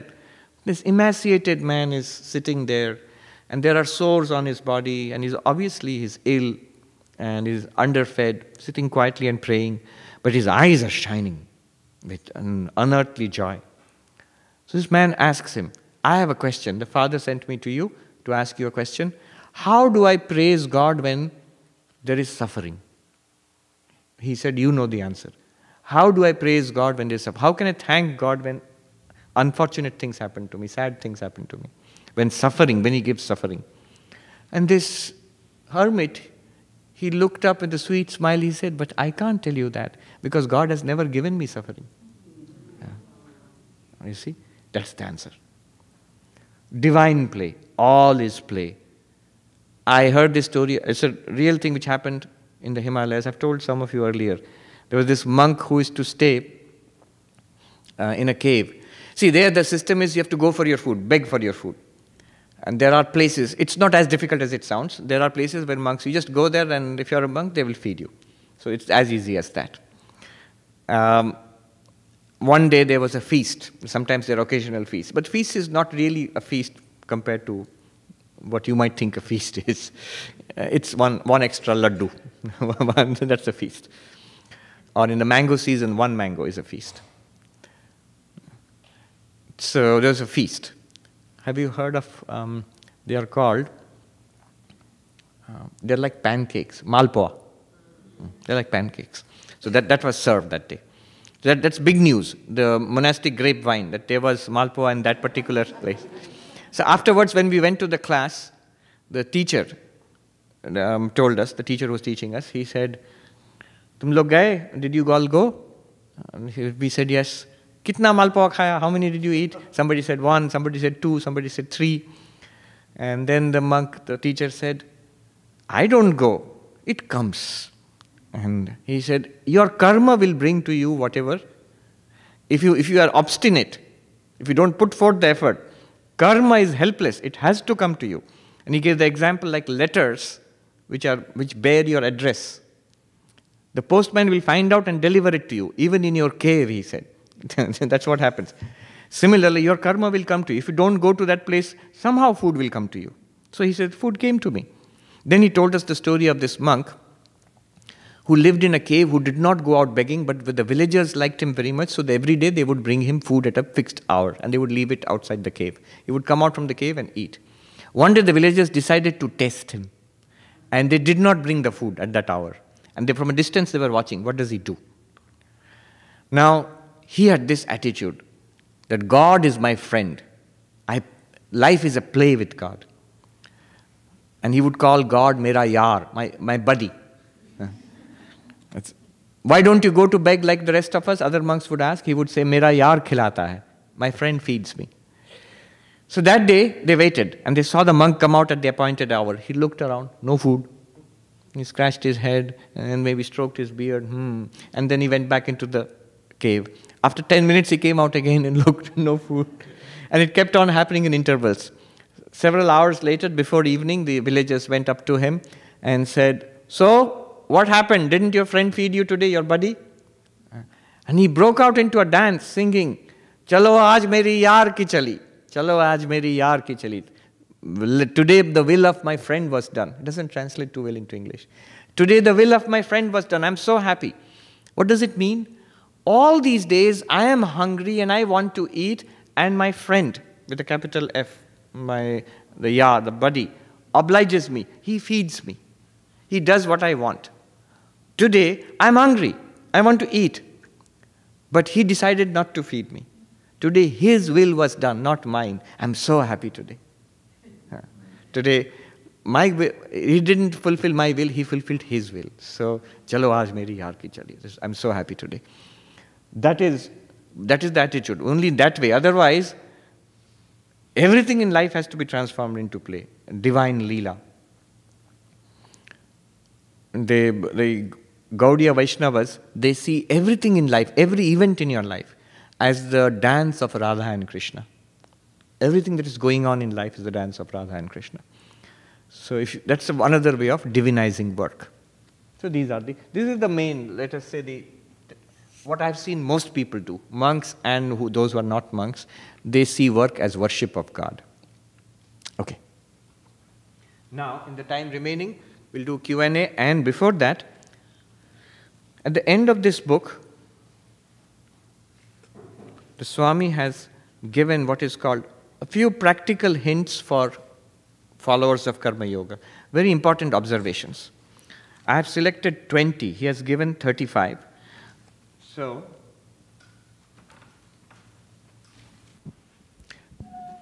this emaciated man is sitting there, and there are sores on his body, and he's ill, and he's underfed, sitting quietly and praying, but his eyes are shining with an unearthly joy. So this man asks him, I have a question. The Father sent me to you to ask you a question. How do I praise God when there is suffering? He said, you know the answer. How do I praise God when there is suffering? How can I thank God when unfortunate things happen to me, sad things happen to me? when he gives suffering. And this hermit, he looked up with a sweet smile, he said, but I can't tell you that, because God has never given me suffering. You see, that's the answer. Divine play, all is play. I heard this story, it's a real thing which happened in the Himalayas. I've told some of you earlier. There was this monk who used to stay in a cave. See, there the system is you have to go for your food, beg for your food. And there are places, it's not as difficult as it sounds. There are places where monks, you just go there and if you're a monk, they will feed you. So it's as easy as that. One day there was a feast. Sometimes there are occasional feasts. But feast is not really a feast compared to what you might think a feast is. It's one extra laddu. That's a feast. Or in the mango season, one mango is a feast. So there's a feast. Have you heard of, they are called, they're like pancakes, malpua. They're like pancakes. So that was served that day. That's big news, the monastic grapevine, that there was malpua in that particular place. So afterwards, when we went to the class, the teacher told us, the teacher who was teaching us, he said, "Tum log gaye? Did you all go?" And we said, "Yes." "Kitna malpua khaya? How many did you eat?" Somebody said 1, somebody said 2, somebody said 3. And then the teacher said, "I don't go, it comes." And he said, "Your karma will bring to you whatever. If you are obstinate, if you don't put forth the effort, karma is helpless. It has to come to you." And he gave the example like letters which bear your address. The postman will find out and deliver it to you, even in your cave, he said. That's what happens. Similarly, your karma will come to you. If you don't go to that place, somehow food will come to you. So he said, food came to me. Then he told us the story of this monk who lived in a cave, who did not go out begging, but the villagers liked him very much, so every day they would bring him food at a fixed hour, and they would leave it outside the cave. He would come out from the cave and eat. One day the villagers decided to test him, and they did not bring the food at that hour. And from a distance they were watching, what does he do? Now, he had this attitude, that God is my friend. Life is a play with God. And he would call God Mera Yaar, my buddy. Why don't you go to beg like the rest of us? Other monks would ask. He would say, Mera Yaar khilata hai. My friend feeds me. So that day, they waited, and they saw the monk come out at the appointed hour. He looked around, no food. He scratched his head, and maybe stroked his beard, and then he went back into the cave. After 10 minutes, he came out again and looked, no food. And it kept on happening in intervals. Several hours later, before evening, the villagers went up to him and said, "So, what happened? Didn't your friend feed you today, your buddy?" And he broke out into a dance, singing, "Chalo aaj meri yaar ki chali. Chalo aaj meri yaar ki chali." Today the will of my friend was done. It doesn't translate too well into English. Today the will of my friend was done. I'm so happy. What does it mean? All these days I am hungry and I want to eat, and my friend, with a capital F, the buddy, obliges me. He feeds me. He does what I want. Today I'm hungry. I want to eat. But he decided not to feed me. Today his will was done, not mine. I'm so happy today. Today, he didn't fulfill my will, he fulfilled his will. So, chalo aaj meri yaar ki chali. I'm so happy today. That is the attitude. Only that way. Otherwise, everything in life has to be transformed into play. Divine Leela. The Gaudiya Vaishnavas, they see everything in life, every event in your life, as the dance of Radha and Krishna. Everything that is going on in life is the dance of Radha and Krishna. So that's another way of divinizing work. So this is the main, let us say, what I've seen most people do, monks and those who are not monks, they see work as worship of God. Okay. Now, in the time remaining, we'll do Q&A, and before that, at the end of this book, the Swami has given what is called a few practical hints for followers of Karma Yoga. Very important observations. I have selected 20. He has given 35. So,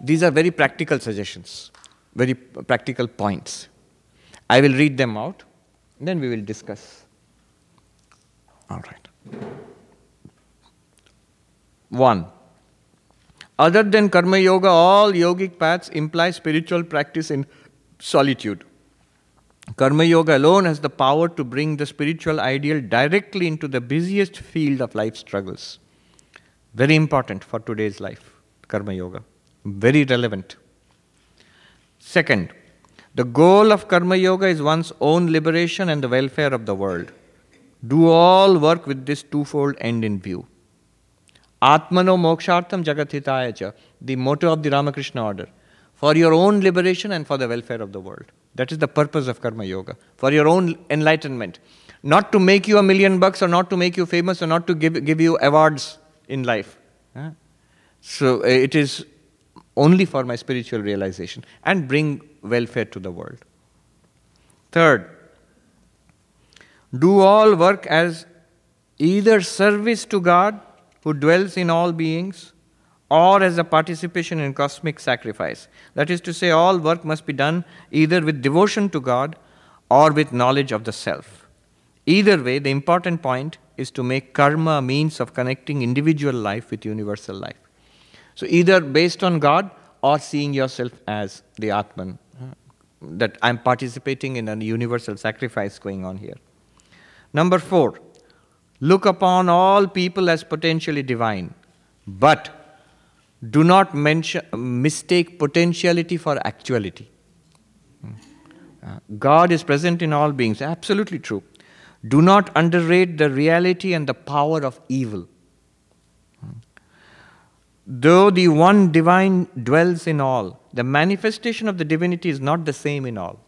These are very practical suggestions, very practical points. I will read them out, then we will discuss. All right. 1. Other than Karma Yoga, all yogic paths imply spiritual practice in solitude. Karma Yoga alone has the power to bring the spiritual ideal directly into the busiest field of life struggles. Very important for today's life, Karma Yoga. Very relevant. 2nd, the goal of Karma Yoga is one's own liberation and the welfare of the world. Do all work with this twofold end in view. Atmano mokshartam jagathitaya cha, the motto of the Ramakrishna order. For your own liberation and for the welfare of the world. That is the purpose of Karma Yoga. For your own enlightenment. Not to make you $1 million or not to make you famous or not to give you awards in life. So it is only for my spiritual realization and bring welfare to the world. 3rd, do all work as either service to God who dwells in all beings or as a participation in cosmic sacrifice. That is to say, all work must be done either with devotion to God or with knowledge of the self. Either way, the important point is to make karma a means of connecting individual life with universal life. So either based on God or seeing yourself as the Atman, that I'm participating in a universal sacrifice going on here. Number 4, look upon all people as potentially divine, but do not mistake potentiality for actuality. God is present in all beings, absolutely true. Do not underrate the reality and the power of evil. Though the one divine dwells in all, the manifestation of the divinity is not the same in all.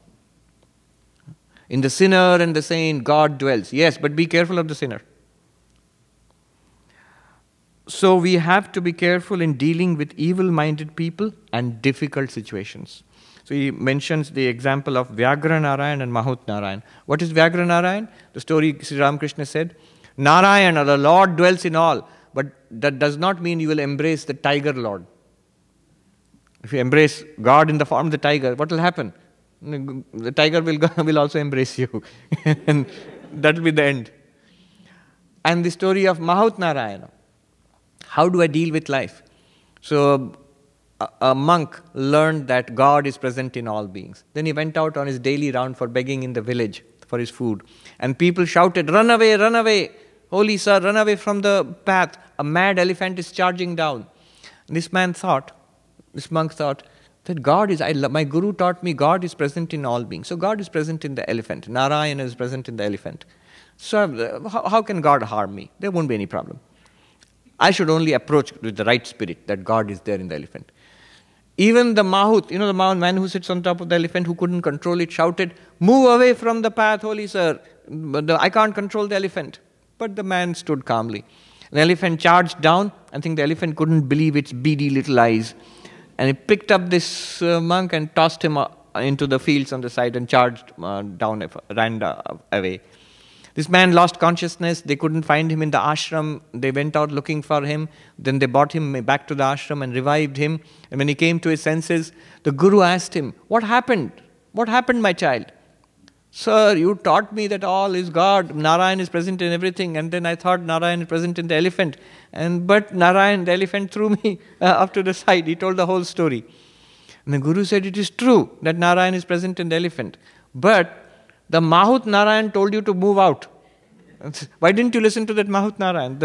In the sinner and the saint, God dwells. Yes, but be careful of the sinner. So we have to be careful in dealing with evil-minded people and difficult situations. So he mentions the example of Vyagra Narayan and Mahut Narayan. What is Vyagra Narayan? The story Sri Ramakrishna said, Narayana, the Lord dwells in all. But that does not mean you will embrace the tiger Lord. If you embrace God in the form of the tiger, what will happen? The tiger will also embrace you. And that will be the end. And the story of Mahut Narayana. How do I deal with life? So a monk learned that God is present in all beings. Then he went out on his daily round for begging in the village for his food. And people shouted, run away, run away. Holy sir, run away from the path. A mad elephant is charging down. This monk thought, that God is, my guru taught me God is present in all beings. So God is present in the elephant. Narayana is present in the elephant. So how can God harm me? There won't be any problem. I should only approach with the right spirit that God is there in the elephant. Even the Mahut, the man who sits on top of the elephant who couldn't control it, shouted, move away from the path, holy sir. I can't control the elephant. But the man stood calmly. The elephant charged down. I think the elephant couldn't believe its beady little eyes. And he picked up this monk and tossed him into the fields on the side and charged down, ran away. This man lost consciousness. They couldn't find him in the ashram. They went out looking for him. Then they brought him back to the ashram and revived him. And when he came to his senses, the guru asked him, what happened? What happened, my child? Sir, you taught me that all is God. Narayan is present in everything. And then I thought Narayan is present in the elephant. But Narayan, the elephant, threw me up to the side. He told the whole story. And the guru said, it is true that Narayan is present in the elephant. But the Mahut Narayan told you to move out. Why didn't you listen to that Mahut Narayan?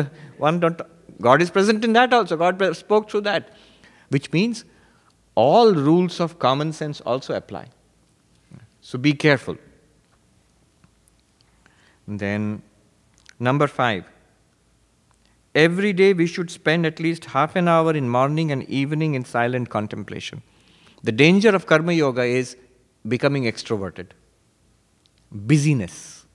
God is present in that also. God spoke through that. Which means all rules of common sense also apply. So be careful. Then, number 5. Every day we should spend at least half an hour in morning and evening in silent contemplation. The danger of Karma Yoga is becoming extroverted. Busyness.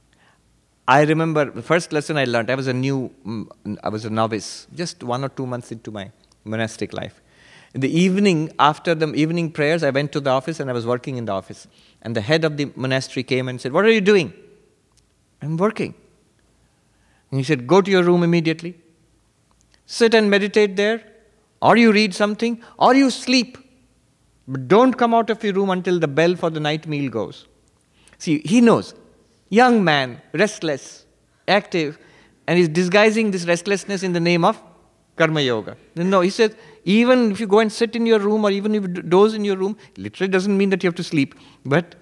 I remember the first lesson I learned, I was a novice, just 1 or 2 months into my monastic life. In the evening, after the evening prayers, I went to the office and I was working in the office. And the head of the monastery came and said, what are you doing? I'm working. And he said, go to your room immediately. Sit and meditate there, or you read something, or you sleep. But don't come out of your room until the bell for the night meal goes. See, he knows. Young man, restless, active, and he's disguising this restlessness in the name of Karma Yoga. No, he says, even if you go and sit in your room or even if you doze in your room, literally doesn't mean that you have to sleep, but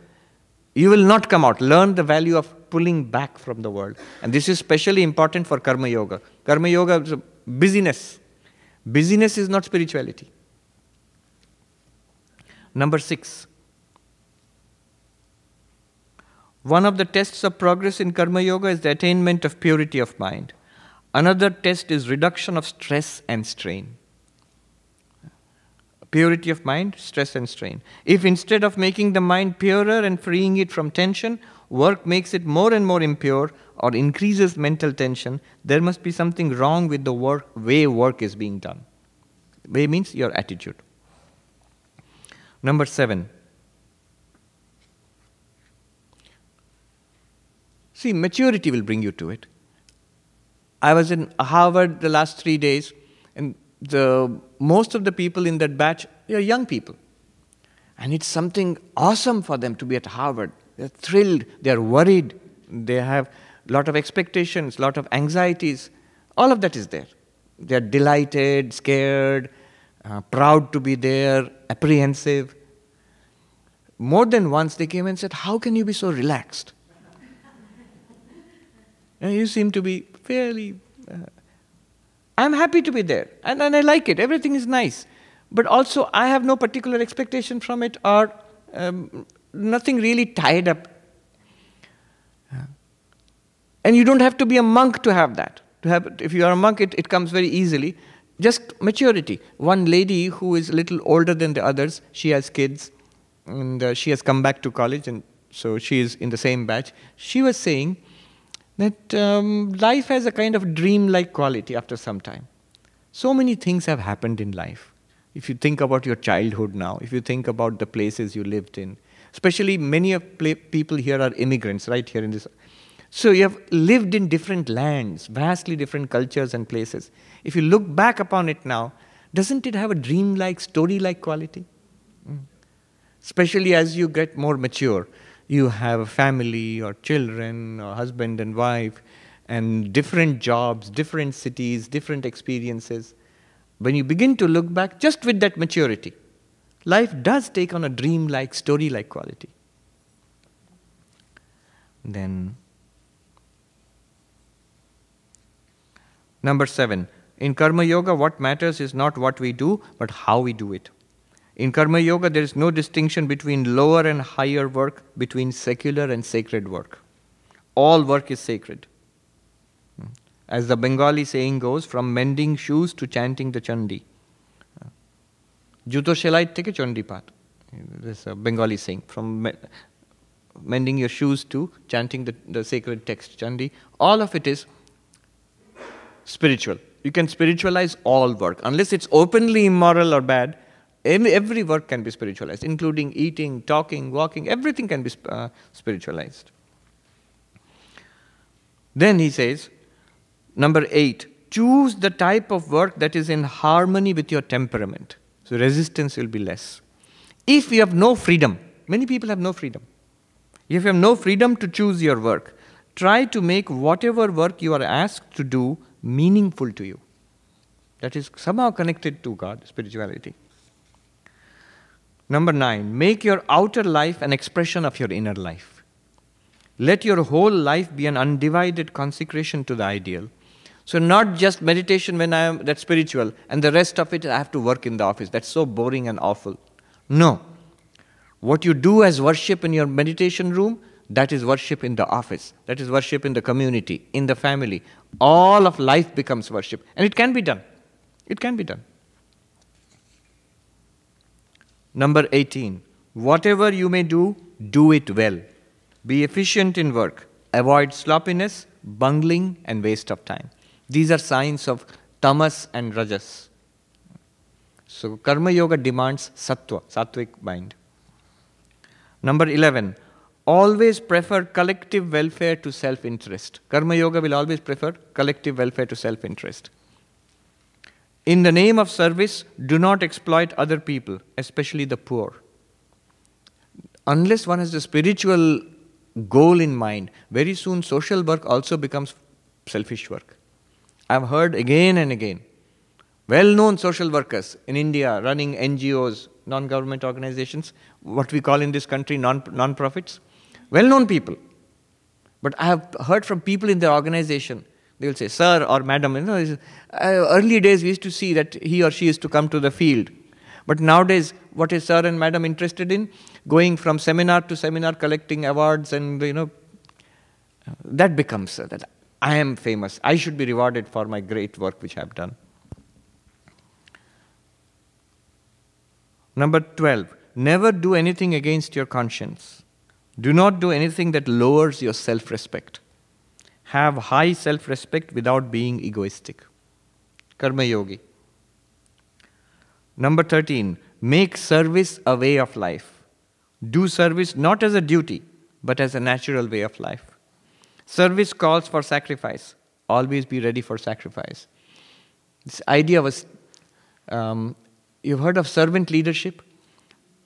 you will not come out. Learn the value of pulling back from the world. And this is especially important for Karma Yoga. Karma Yoga is busyness. Busyness is not spirituality. Number 6. One of the tests of progress in Karma Yoga is the attainment of purity of mind. Another test is reduction of stress and strain. Purity of mind, stress and strain. If instead of making the mind purer and freeing it from tension, work makes it more and more impure or increases mental tension, there must be something wrong with the way work is being done. Way means your attitude. Number 7. See, maturity will bring you to it. I was in Harvard the last 3 days, and most of the people in that batch, they are young people. And it's something awesome for them to be at Harvard. They're thrilled, they're worried, they have a lot of expectations, a lot of anxieties. All of that is there. They're delighted, scared, proud to be there, apprehensive. More than once they came and said, "How can you be so relaxed? You seem to be fairly... I'm happy to be there, and I like it. Everything is nice. But also, I have no particular expectation from it or nothing really tied up." And you don't have to be a monk to have that. If you are a monk, it comes very easily. Just maturity. One lady who is a little older than the others, she has kids, and she has come back to college, and so she is in the same batch. She was saying that life has a kind of dream-like quality after some time. So many things have happened in life. If you think about your childhood now, if you think about the places you lived in, especially many of people here are immigrants right here in this. So you have lived in different lands, vastly different cultures and places. If you look back upon it now, doesn't it have a dream-like, story-like quality? Especially as you get more mature. You have a family or children or husband and wife and different jobs, different cities, different experiences. When you begin to look back just with that maturity, life does take on a dream-like, story-like quality. Then, number 7. In Karma Yoga, what matters is not what we do, but how we do it. In Karma Yoga, there is no distinction between lower and higher work, between secular and sacred work. All work is sacred. As the Bengali saying goes, from mending shoes to chanting the Chandi. Juto shelai theke Chandi path. This is a Bengali saying. From mending your shoes to chanting the sacred text, Chandi. All of it is spiritual. You can spiritualize all work. Unless it's openly immoral or bad, every work can be spiritualized, including eating, talking, walking, everything can be spiritualized. Then he says, number 8, choose the type of work that is in harmony with your temperament. So resistance will be less. If you have no freedom, many people have no freedom. If you have no freedom to choose your work, try to make whatever work you are asked to do meaningful to you. That is somehow connected to God, spirituality. Number 9, make your outer life an expression of your inner life. Let your whole life be an undivided consecration to the ideal. So not just meditation when that's spiritual, and the rest of it I have to work in the office. That's so boring and awful. No. What you do as worship in your meditation room, that is worship in the office. That is worship in the community, in the family. All of life becomes worship. And it can be done. It can be done. Number 18, whatever you may do, do it well. Be efficient in work. Avoid sloppiness, bungling, and waste of time. These are signs of tamas and rajas. So Karma Yoga demands sattva, sattvic mind. Number 11, always prefer collective welfare to self-interest. Karma Yoga will always prefer collective welfare to self-interest. In the name of service, do not exploit other people, especially the poor. Unless one has a spiritual goal in mind, very soon social work also becomes selfish work. I've heard again and again, well-known social workers in India running NGOs, non-government organizations, what we call in this country non-profits, well-known people. But I have heard from people in their organization, they will say, sir or madam, early days we used to see that he or she used to come to the field. But nowadays, what is sir and madam interested in? Going from seminar to seminar, collecting awards, and that becomes that I am famous. I should be rewarded for my great work which I have done. Number 12, never do anything against your conscience. Do not do anything that lowers your self-respect. Have high self-respect without being egoistic. Karma Yogi. Number 13, make service a way of life. Do service not as a duty, but as a natural way of life. Service calls for sacrifice. Always be ready for sacrifice. This idea was, you've heard of servant leadership?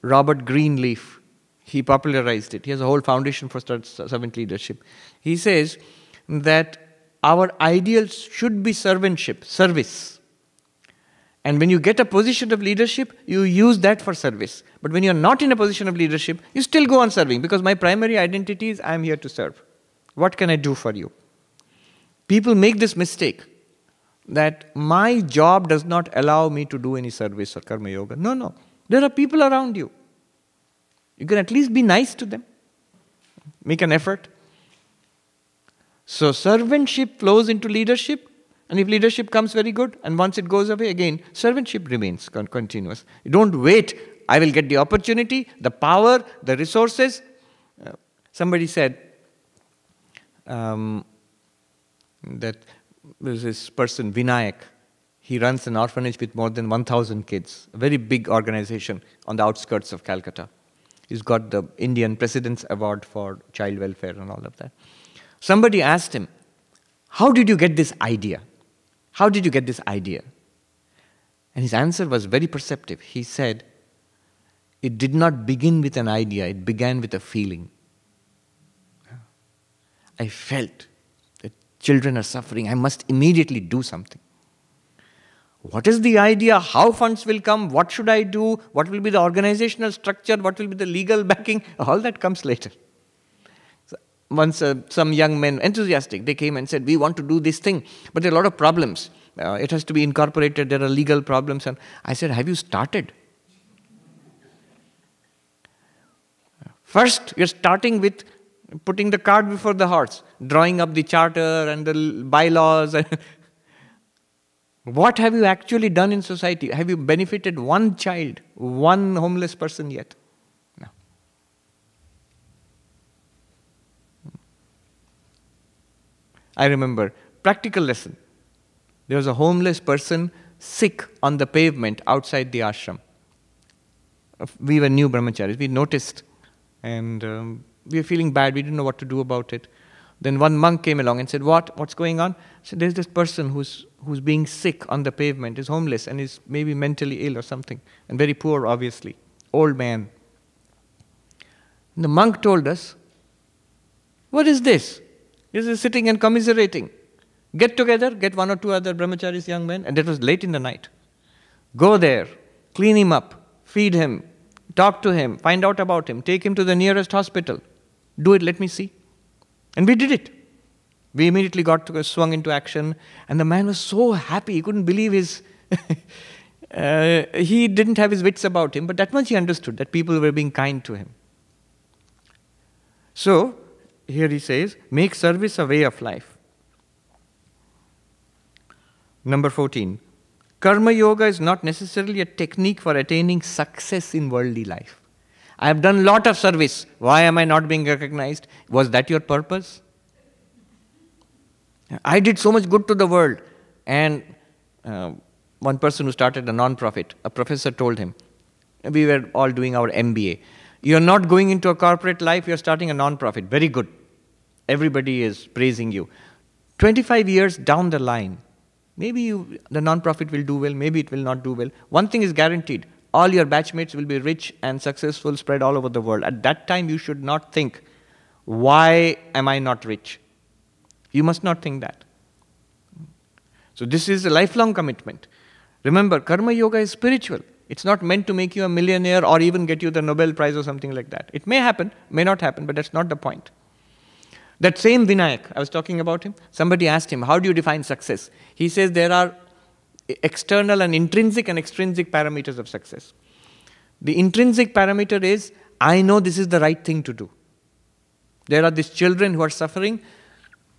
Robert Greenleaf, he popularized it. He has a whole foundation for servant leadership. He says that our ideals should be servantship, service. And when you get a position of leadership, you use that for service. But when you're not in a position of leadership, you still go on serving, because my primary identity is I'm here to serve. What can I do for you? People make this mistake that my job does not allow me to do any service or karma yoga. No, no. There are people around you. You can at least be nice to them. Make an effort. So servantship flows into leadership, and if leadership comes, very good, and once it goes away, again, servantship remains continuous. You don't wait, I will get the opportunity, the power, the resources. Somebody said that there's this person, Vinayak, he runs an orphanage with more than 1,000 kids, a very big organization on the outskirts of Calcutta. He's got the Indian President's Award for Child Welfare and all of that. Somebody asked him, how did you get this idea? How did you get this idea? And his answer was very perceptive. He said, it did not begin with an idea, it began with a feeling. I felt that children are suffering, I must immediately do something. What is the idea? How funds will come? What should I do? What will be the organizational structure? What will be the legal backing? All that comes later. Once some young men, enthusiastic, they came and said, we want to do this thing, but there are a lot of problems. It has to be incorporated, there are legal problems. And I said, have you started? First, you're starting with putting the cart before the horse, drawing up the charter and the bylaws. What have you actually done in society? Have you benefited one child, one homeless person yet? No. I remember, practical lesson. There was a homeless person sick on the pavement outside the ashram. We were new brahmacharis. We noticed, and we were feeling bad. We didn't know what to do about it. Then one monk came along and said, what's going on? I said, there's this person who's being sick on the pavement, is homeless and is maybe mentally ill or something, and very poor, obviously, old man. And the monk told us, what is this? He is sitting and commiserating. Get together, get one or two other brahmacharis, young men, and that was late in the night. Go there, clean him up, feed him, talk to him, find out about him, take him to the nearest hospital. Do it, let me see. And we did it. We immediately swung into action, and the man was so happy, he couldn't believe his... he didn't have his wits about him, but that much he understood, that people were being kind to him. So, here he says, make service a way of life. Number 14, Karma Yoga is not necessarily a technique for attaining success in worldly life. I have done a lot of service. Why am I not being recognized? Was that your purpose? I did so much good to the world. And one person who started a non-profit, a professor told him, we were all doing our MBA. You're not going into a corporate life, you're starting a non-profit. Very good. Everybody is praising you. 25 years down the line, Maybe the non-profit will do well, maybe it will not do well. One thing is guaranteed, all your batchmates will be rich and successful, spread all over the world. At that time, you should not think, why am I not rich? You must not think that. So this is a lifelong commitment. Remember, karma yoga is spiritual. It's not meant to make you a millionaire or even get you the Nobel Prize or something like that. It may happen, may not happen, but that's not the point. That same Vinayak, I was talking about him, somebody asked him, how do you define success? He says there are external and intrinsic and extrinsic parameters of success. The intrinsic parameter is, I know this is the right thing to do. There are these children who are suffering,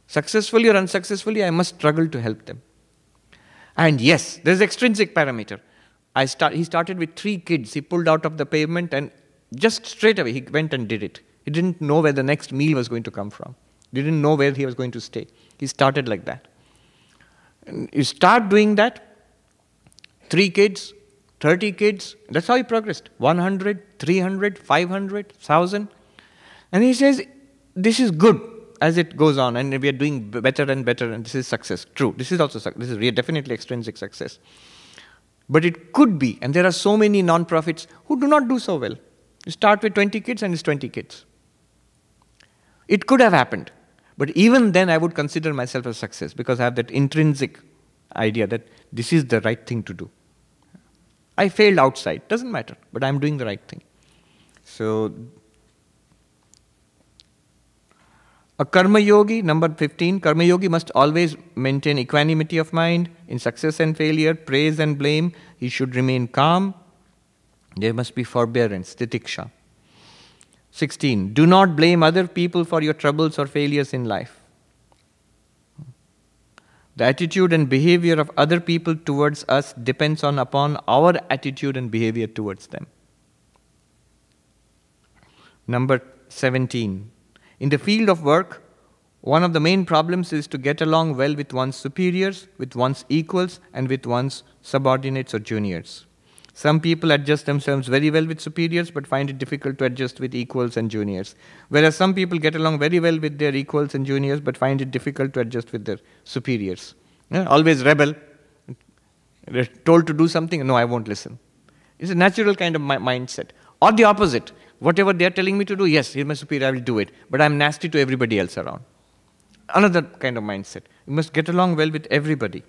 successfully or unsuccessfully, I must struggle to help them. And yes, there's extrinsic parameter. He started with 3 kids. He pulled out of the pavement and just straight away he went and did it. He didn't know where the next meal was going to come from. He didn't know where he was going to stay. He started like that. And you start doing that, 3 kids, 30 kids, that's how he progressed. 100, 300, 500, 1,000. And he says, this is good as it goes on, and we are doing better and better, and this is success. True, this is also success. This is definitely extrinsic success. But it could be, and there are so many non-profits who do not do so well. You start with 20 kids and it's 20 kids. It could have happened. But even then I would consider myself a success because I have that intrinsic idea that this is the right thing to do. I failed outside, doesn't matter, but I'm doing the right thing. So, a karma yogi, number 15, karma yogi must always maintain equanimity of mind in success and failure, praise and blame. He should remain calm. There must be forbearance, titiksha. 16, do not blame other people for your troubles or failures in life. The attitude and behavior of other people towards us depends upon our attitude and behavior towards them. Number 17, in the field of work, one of the main problems is to get along well with one's superiors, with one's equals, and with one's subordinates or juniors. Some people adjust themselves very well with superiors but find it difficult to adjust with equals and juniors. Whereas some people get along very well with their equals and juniors but find it difficult to adjust with their superiors. Always rebel. They're told to do something, no, I won't listen. It's a natural kind of mindset. Or the opposite. Whatever they're telling me to do, yes, he's my superior, I will do it. But I'm nasty to everybody else around. Another kind of mindset. You must get along well with everybody.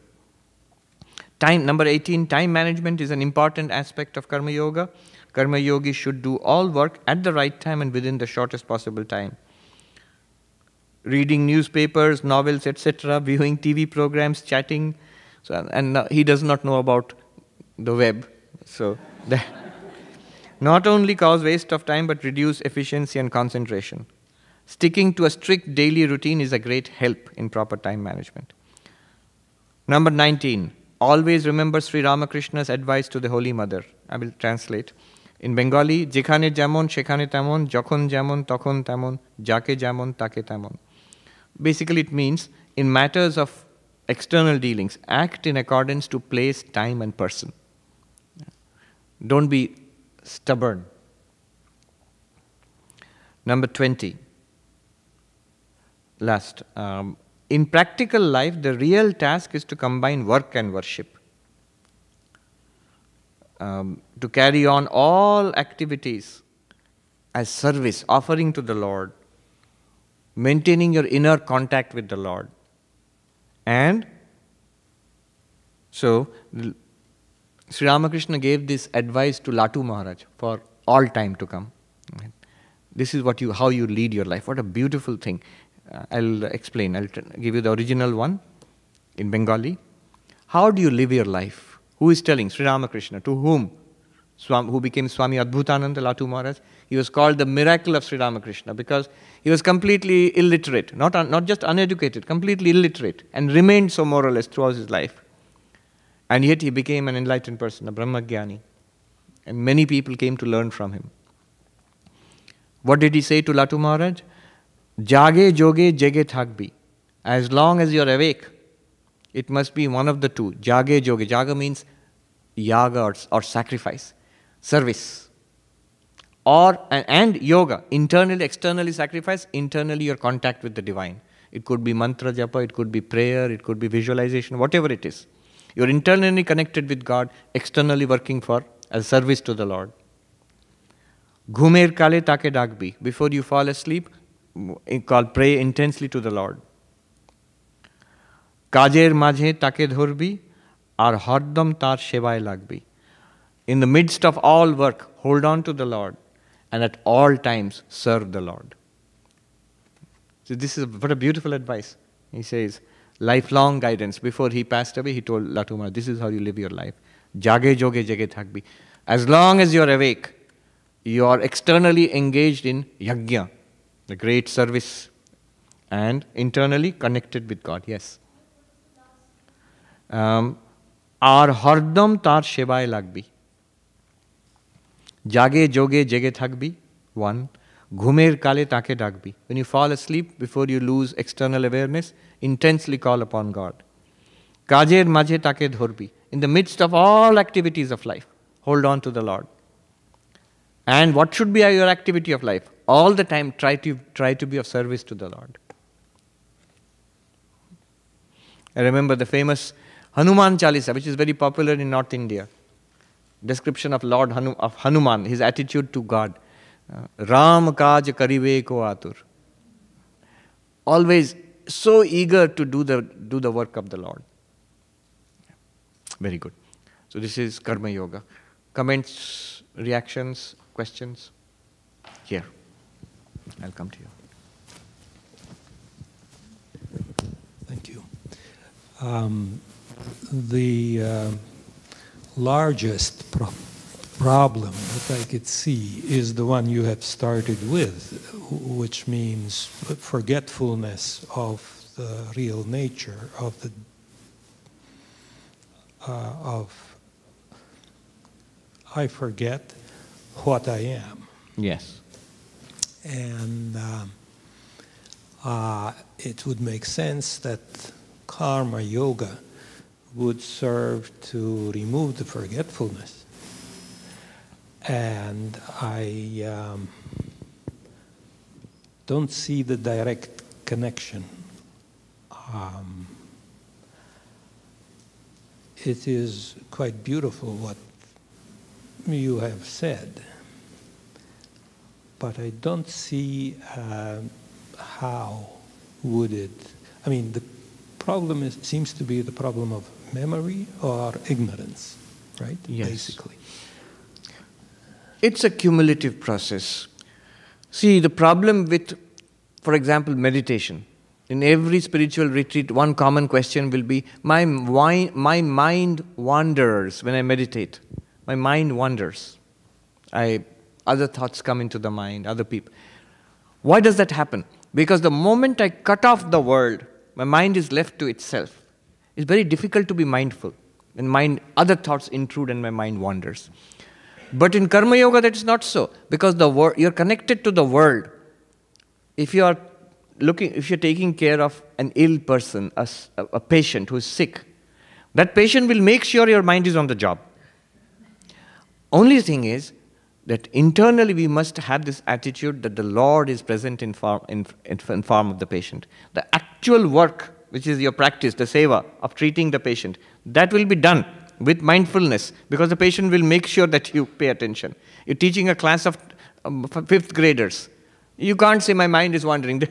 Number 18, time management is an important aspect of karma yoga. Karma yogi should do all work at the right time and within the shortest possible time. Reading newspapers, novels, etc., viewing TV programs, chatting. And he does not know about the web. So that not only cause waste of time but reduce efficiency and concentration. Sticking to a strict daily routine is a great help in proper time management. Number 19. Always remember Sri Ramakrishna's advice to the Holy Mother. I will translate. In Bengali, Jekhane jamon, shekhane temon, jokhon jamon, tokhon temon, jake jamon, take temon. Basically it means, in matters of external dealings, act in accordance to place, time and person. Don't be stubborn. Number 20. Last. In practical life, the real task is to combine work and worship. To carry on all activities as service, offering to the Lord, maintaining your inner contact with the Lord. And so, Sri Ramakrishna gave this advice to Latu Maharaj for all time to come. This is how you lead your life. What a beautiful thing. I'll explain. I'll give you the original one in Bengali. How do you live your life? Who is telling? Sri Ramakrishna. To whom? Who became Swami Adbhutananda, Latu Maharaj. He was called the miracle of Sri Ramakrishna because he was completely illiterate, not just uneducated, completely illiterate, and remained so more or less throughout his life. And yet he became an enlightened person, a Brahmagyani. And many people came to learn from him. What did he say to Latu Maharaj? Jage joge jege thakbi. As long as you're awake, it must be one of the two. Jage joge. Jaga means yaga or sacrifice, service. And yoga. Internally, externally sacrifice, internally your contact with the divine. It could be mantra japa, it could be prayer, it could be visualization, whatever it is. You're internally connected with God, externally working for as service to the Lord. Ghumer kale take dagbi. Before you fall asleep, pray intensely to the Lord. Kajer majhe take dhorbi, ar hardam tar shevaye lagbi. In the midst of all work, hold on to the Lord, and at all times serve the Lord. So this is what a beautiful advice. He says, lifelong guidance. Before he passed away, he told Latuma, this is how you live your life. Jage joge jage thakbi. As long as you're awake, you are externally engaged in yajna, the great service, and internally connected with God. Yes. Ar hardam tar shevaye lagbi. Jage joge jage thakbi. 1. Ghumer kale take dagbi. When you fall asleep, before you lose external awareness, intensely call upon God. Kajer majhe take dhorbi. In the midst of all activities of life, hold on to the Lord. And what should be your activity of life? All the time, try to be of service to the Lord. I remember the famous Hanuman Chalisa, which is very popular in North India. Description of of Hanuman, his attitude to God. Ram kaj karive ko atur. Always so eager to do the work of the Lord. Very good. So this is Karma Yoga. Comments, reactions, questions? Here. I'll come to you.
Thank you. The largest problem that I could see is the one you have started with, which means forgetfulness of the real nature of the I forget what I am.
Yes.
And it would make sense that karma yoga would serve to remove the forgetfulness. And I don't see the direct connection. It is quite beautiful what you have said, but I don't see how would it. I mean, the problem seems to be the problem of memory or ignorance, right?
Yes.
Basically.
It's a cumulative process. See, the problem with, for example, meditation. In every spiritual retreat, one common question will be, my mind wanders when I meditate. My mind wanders. Other thoughts come into the mind, other people. Why does that happen? Because the moment I cut off the world, my mind is left to itself. It's very difficult to be mindful. When other thoughts intrude and my mind wanders. But in Karma Yoga, that is not so. Because you're connected to the world. If you're taking care of an ill person, a patient who is sick, that patient will make sure your mind is on the job. Only thing is that internally we must have this attitude that the Lord is present in form of the patient. The actual work, which is your practice, the seva of treating the patient, that will be done with mindfulness, because the patient will make sure that you pay attention. You're teaching a class of 5th graders. You can't say my mind is wandering.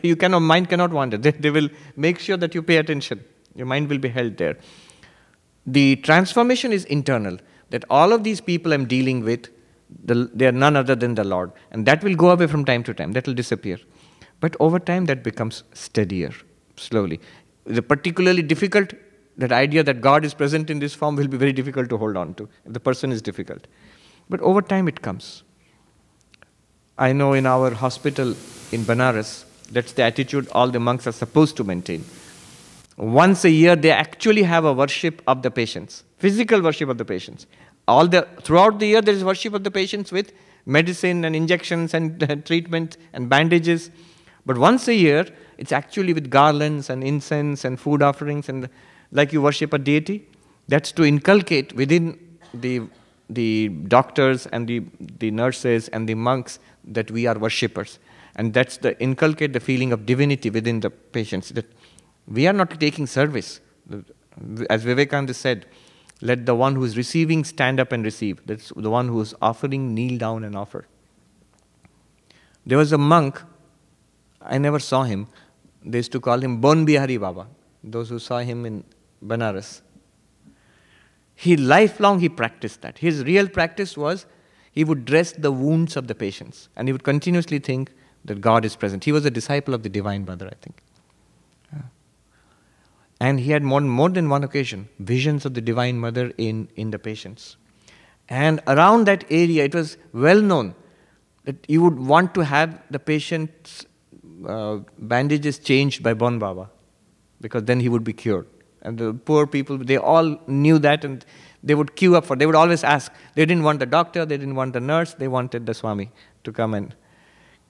Mind cannot wander. They will make sure that you pay attention. Your mind will be held there. The transformation is internal. That all of these people I'm dealing with, they are none other than the Lord. And that will go away from time to time. That will disappear. But over time that becomes steadier, slowly. The particularly difficult, that idea that God is present in this form will be very difficult to hold on to. If the person is difficult. But over time it comes. I know in our hospital in Banaras, that's the attitude all the monks are supposed to maintain. Once a year, they actually have a worship of the patients, physical worship of the patients. Throughout the year, there is worship of the patients with medicine and injections and treatment and bandages. But once a year, it's actually with garlands and incense and food offerings, and like you worship a deity. That's to inculcate within the doctors and the nurses and the monks that we are worshippers. And that's to inculcate the feeling of divinity within the patients, that we are not taking service. As Vivekananda said, Let the one who is receiving stand up and receive. That's the one who is offering kneel down and offer. There was a monk, I never saw him. They used to call him Bon Bihari Baba, those who saw him in Banaras. Lifelong he practiced that. His real practice was he would dress the wounds of the patients and he would continuously think that God is present. He was a disciple of the Divine Mother, I think. And he had more than one occasion, visions of the Divine Mother in the patients. And around that area, it was well known that you would want to have the patient's bandages changed by Bon Baba, because then he would be cured. And the poor people, they all knew that, and they would queue up they would always ask. They didn't want the doctor, they didn't want the nurse, they wanted the Swami to come in.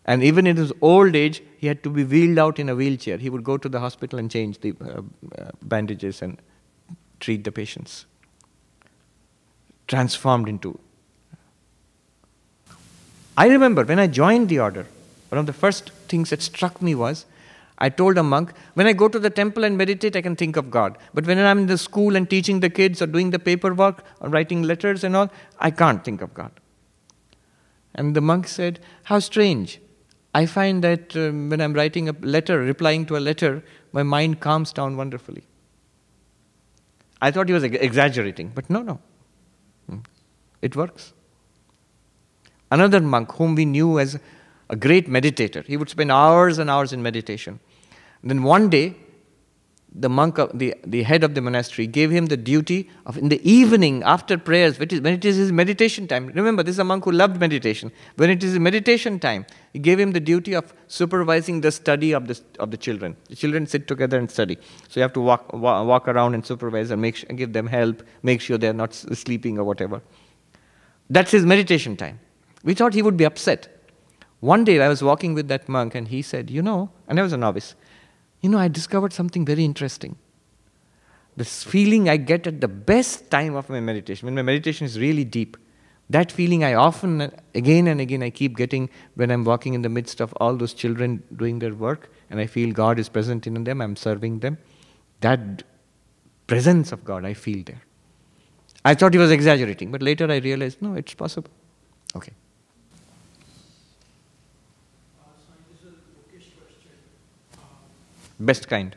And even in his old age, he had to be wheeled out in a wheelchair. He would go to the hospital and change the bandages and treat the patients. Transformed into. I remember when I joined the order, one of the first things that struck me was, I told a monk, when I go to the temple and meditate, I can think of God. But when I'm in the school and teaching the kids or doing the paperwork or writing letters and all, I can't think of God. And the monk said, how strange. I find that when I'm writing a letter, replying to a letter, my mind calms down wonderfully. I thought he was exaggerating, but no. It works. Another monk whom we knew as a great meditator, he would spend hours and hours in meditation. And then one day, the monk, the head of the monastery, gave him the duty of in the evening after prayers, when it is his meditation time. Remember, this is a monk who loved meditation. When it is his meditation time, he gave him the duty of supervising the study of the children. The children sit together and study. So you have to walk around and supervise and give them help, make sure they are not sleeping or whatever. That's his meditation time. We thought he would be upset. One day I was walking with that monk and he said, and I was a novice, I discovered something very interesting. This feeling I get at the best time of my meditation, when my meditation is really deep, that feeling I often, again and again, I keep getting when I'm walking in the midst of all those children doing their work and I feel God is present in them, I'm serving them. That presence of God I feel there. I thought he was exaggerating, but later I realized, no, it's possible. Okay. Best kind.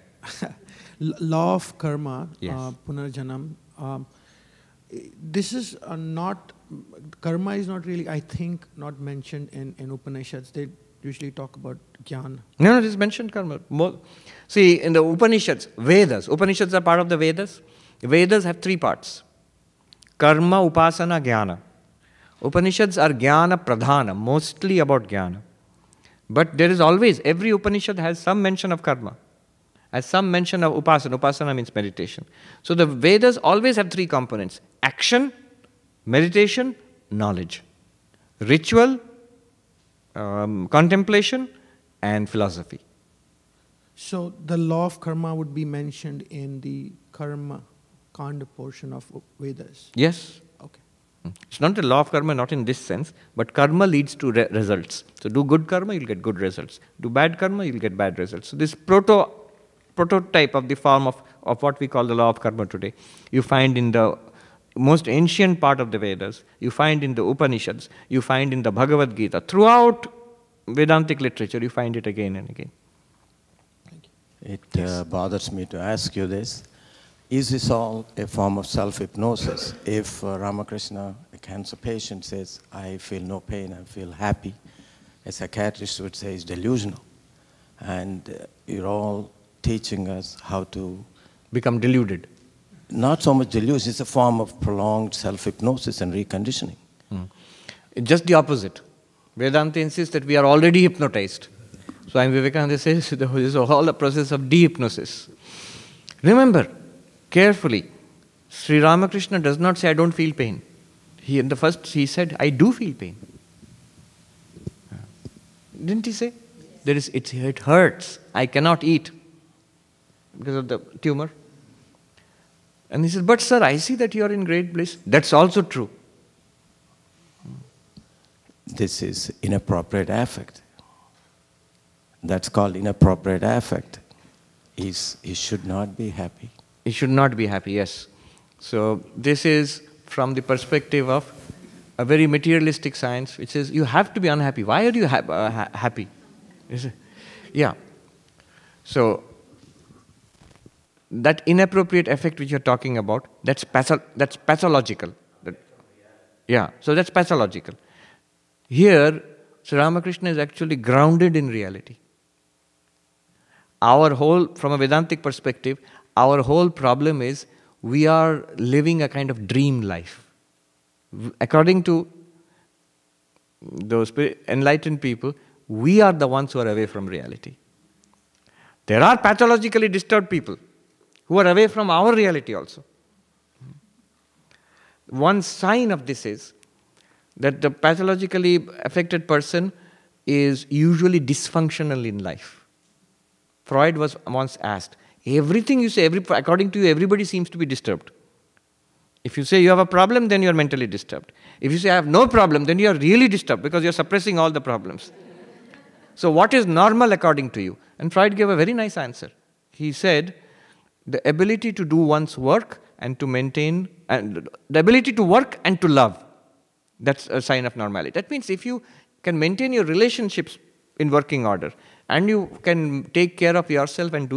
Law of karma,
Yes.
punarjanam. This is not, karma is not really, I think, not mentioned in Upanishads. They usually talk about jnana.
No, it is mentioned karma. See, in the Upanishads, Upanishads are part of the Vedas. Vedas have three parts. Karma, upasana, jnana. Upanishads are jnana pradhana, mostly about jnana. But there is always, every Upanishad has some mention of karma, has some mention of upasana. Upasana means meditation. So the Vedas always have three components: action, meditation, knowledge. Ritual, contemplation, and philosophy.
So the law of karma would be mentioned in the karma kanda portion of Vedas.
Yes.
Okay.
It's not the law of karma, not in this sense, but karma leads to results. So do good karma, you'll get good results. Do bad karma, you'll get bad results. So this prototype of the form of what we call the law of karma today, you find in the most ancient part of the Vedas, you find in the Upanishads, you find in the Bhagavad Gita. Throughout Vedantic literature, you find it again and again.
Thank you.
It bothers me to ask you this. Is this all a form of self-hypnosis? If Ramakrishna, a cancer patient, says, I feel no pain, I feel happy, a psychiatrist would say it's delusional. And you're all teaching us how to
Become deluded.
not so much delusion, it's a form of prolonged self-hypnosis and reconditioning.
It's just the opposite. Vedanta insists that we are already hypnotized. Swami Vivekananda says this is all a process of de-hypnosis. Remember, carefully, Sri Ramakrishna does not say, I don't feel pain. He said, I do feel pain. Didn't he say? It hurts. I cannot eat because of the tumor. And he said, but sir, I see that you are in great bliss. That's also true.
This is inappropriate affect. That's called inappropriate affect. He should not be happy.
He should not be happy, yes. So this is from the perspective of a very materialistic science, which says you have to be unhappy. Why are you happy? Is it? Yeah. So that inappropriate effect which you're talking about, that's pathological. Yeah, so that's pathological. Here, Sri Ramakrishna is actually grounded in reality. From a Vedantic perspective, our whole problem is we are living a kind of dream life. According to those enlightened people, we are the ones who are away from reality. There are pathologically disturbed people who are away from our reality also. One sign of this is that the pathologically affected person is usually dysfunctional in life. Freud was once asked, everything you say, according to you, everybody seems to be disturbed. If you say you have a problem, then you are mentally disturbed. If you say I have no problem, then you are really disturbed because you are suppressing all the problems. So what is normal according to you? And Freud gave a very nice answer. He said, the ability to do one's work and to maintain, and the ability to work and to love, that's a sign of normality. That means if you can maintain your relationships in working order, and you can take care of yourself and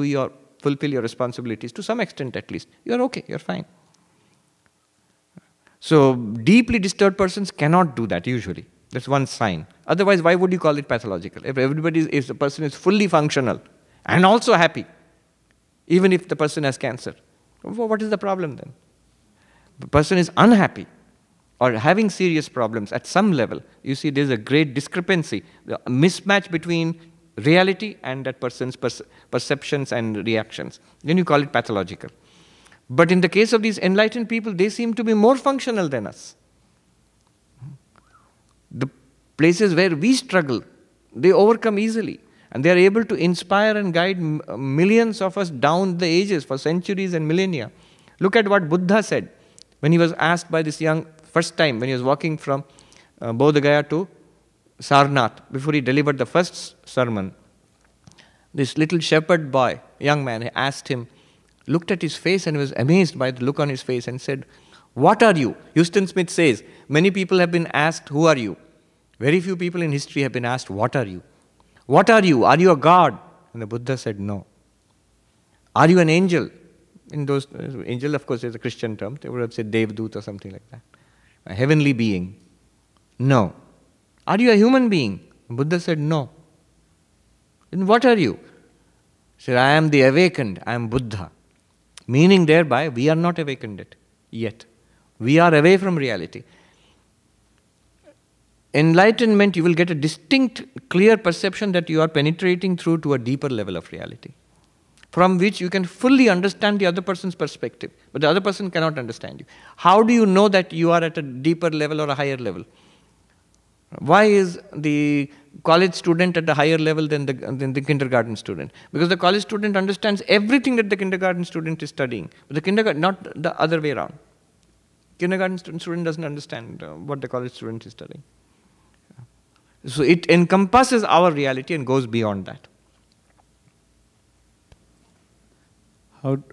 fulfill your responsibilities to some extent at least, you're okay, you're fine. So deeply disturbed persons cannot do that usually. That's one sign. Otherwise, why would you call it pathological? If the person is fully functional and also happy, even if the person has cancer, what is the problem then? The person is unhappy or having serious problems at some level. You see, there's a great discrepancy, a mismatch between reality and that person's perceptions and reactions. Then you call it pathological. But in the case of these enlightened people, they seem to be more functional than us. The places where we struggle, they overcome easily. And they are able to inspire and guide millions of us down the ages for centuries and millennia. Look at what Buddha said when he was asked by this first time, when he was walking from Bodh Gaya to Sarnath, before he delivered the first sermon. This little shepherd boy, young man, asked him, looked at his face and was amazed by the look on his face and said, what are you? Houston Smith says, many people have been asked, who are you? Very few people in history have been asked, what are you? What are you? Are you a god? And the Buddha said, no. Are you an angel? Angel, of course, is a Christian term. They would have said Devdut or something like that. A heavenly being. No. Are you a human being? The Buddha said, no. Then what are you? He said, I am the awakened. I am Buddha. Meaning thereby, we are not awakened yet. We are away from reality. Enlightenment, you will get a distinct, clear perception that you are penetrating through to a deeper level of reality, from which you can fully understand the other person's perspective, but the other person cannot understand you. How do you know that you are at a deeper level or a higher level? Why is the college student at a higher level than the kindergarten student? Because the college student understands everything that the kindergarten student is studying, but not the other way around. Kindergarten student doesn't understand what the college student is studying. So it encompasses our reality and goes beyond that.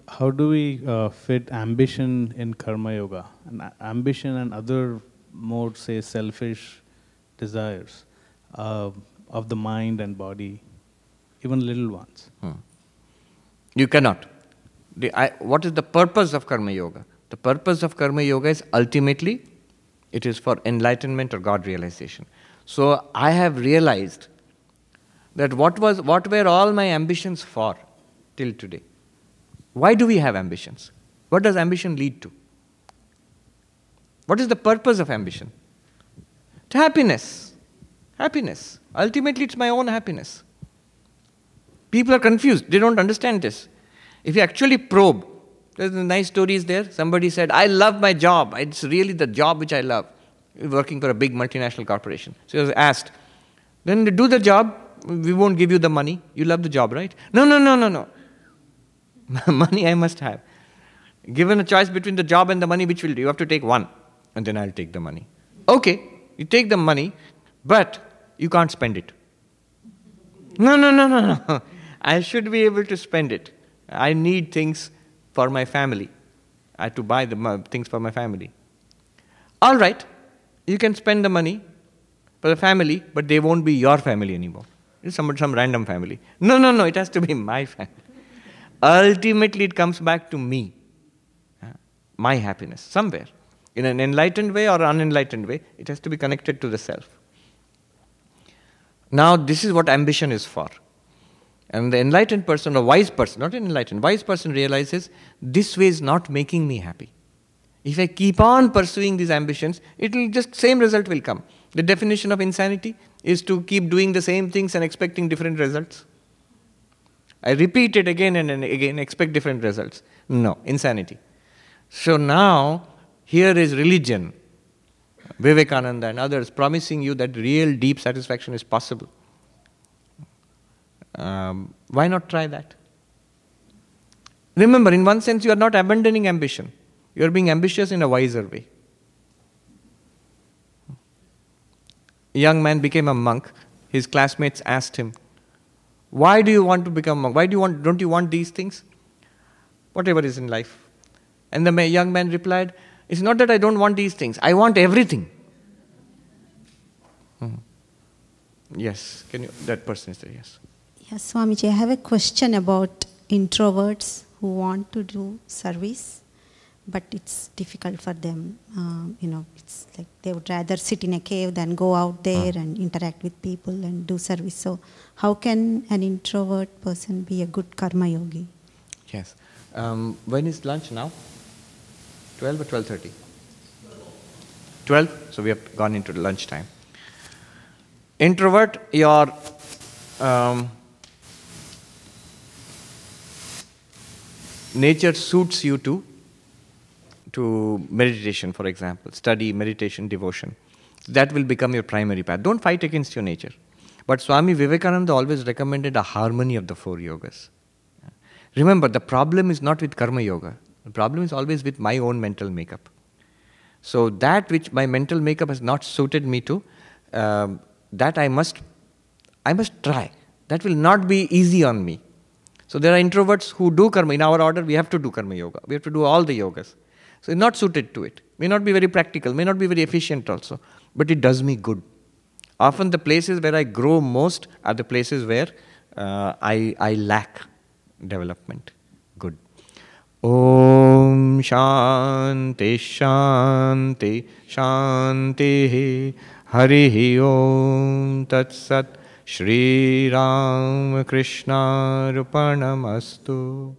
How do we fit ambition in karma yoga? And ambition and other more, say, selfish desires of the mind and body, even little ones?
You cannot. What is the purpose of karma yoga? The purpose of karma yoga is ultimately, it is for enlightenment or God realization. So I have realized that what were all my ambitions for till today? Why do we have ambitions? What does ambition lead to? What is the purpose of ambition? To happiness. Happiness. Ultimately, it's my own happiness. People are confused. They don't understand this. If you actually probe, there's nice stories there. Somebody said, I love my job. It's really the job which I love. Working for a big multinational corporation. So he was asked, then do the job, we won't give you the money. You love the job, right? No. Money I must have. Given a choice between the job and the money, which will do? You have to take one, and then I'll take the money. Okay, you take the money, but you can't spend it. No. I should be able to spend it. I need things for my family. I had to buy the things for my family. All right, you can spend the money for the family, but they won't be your family anymore. It's some random family. No, it has to be my family. Ultimately, it comes back to me, my happiness, somewhere. In an enlightened way or unenlightened way, it has to be connected to the self. Now, this is what ambition is for. And the enlightened person, or wise person, not an enlightened, wise person realizes this way is not making me happy. If I keep on pursuing these ambitions, it will just, same result will come. The definition of insanity is to keep doing the same things and expecting different results. I repeat it again and again, expect different results. No, insanity. So now, here is religion, Vivekananda and others promising you that real deep satisfaction is possible. Why not try that? Remember, in one sense, you are not abandoning ambition. You are being ambitious in a wiser way. A young man became a monk. His classmates asked him, "Why do you want to become a monk? Don't you want these things? Whatever is in life." And the young man replied, "It's not that I don't want these things. I want everything." Yes, that person is there, yes.
Yes, Swamiji, I have a question about introverts who want to do service, but it's difficult for them. It's like they would rather sit in a cave than go out there and interact with people and do service. So how can an introvert person be a good karma yogi?
Yes. When is lunch now? 12 or 12:30? 12, so we have gone into lunch time. Introvert, your nature suits you to meditation, for example, study, meditation, devotion. That will become your primary path. Don't fight against your nature. But Swami Vivekananda always recommended a harmony of the 4 yogas. Remember, the problem is not with karma yoga. The problem is always with my own mental makeup. So that which my mental makeup has not suited me to, that I must try. That will not be easy on me. So there are introverts who do karma. In our order, we have to do karma yoga. We have to do all the yogas. So it's not suited to it. May not be very practical, may not be very efficient also. But it does me good. Often the places where I grow most are the places where I lack development. Good. Om Shanti Shanti Shanti Harihi Om Tat Sat Shri Ram Krishna Arpanamastu.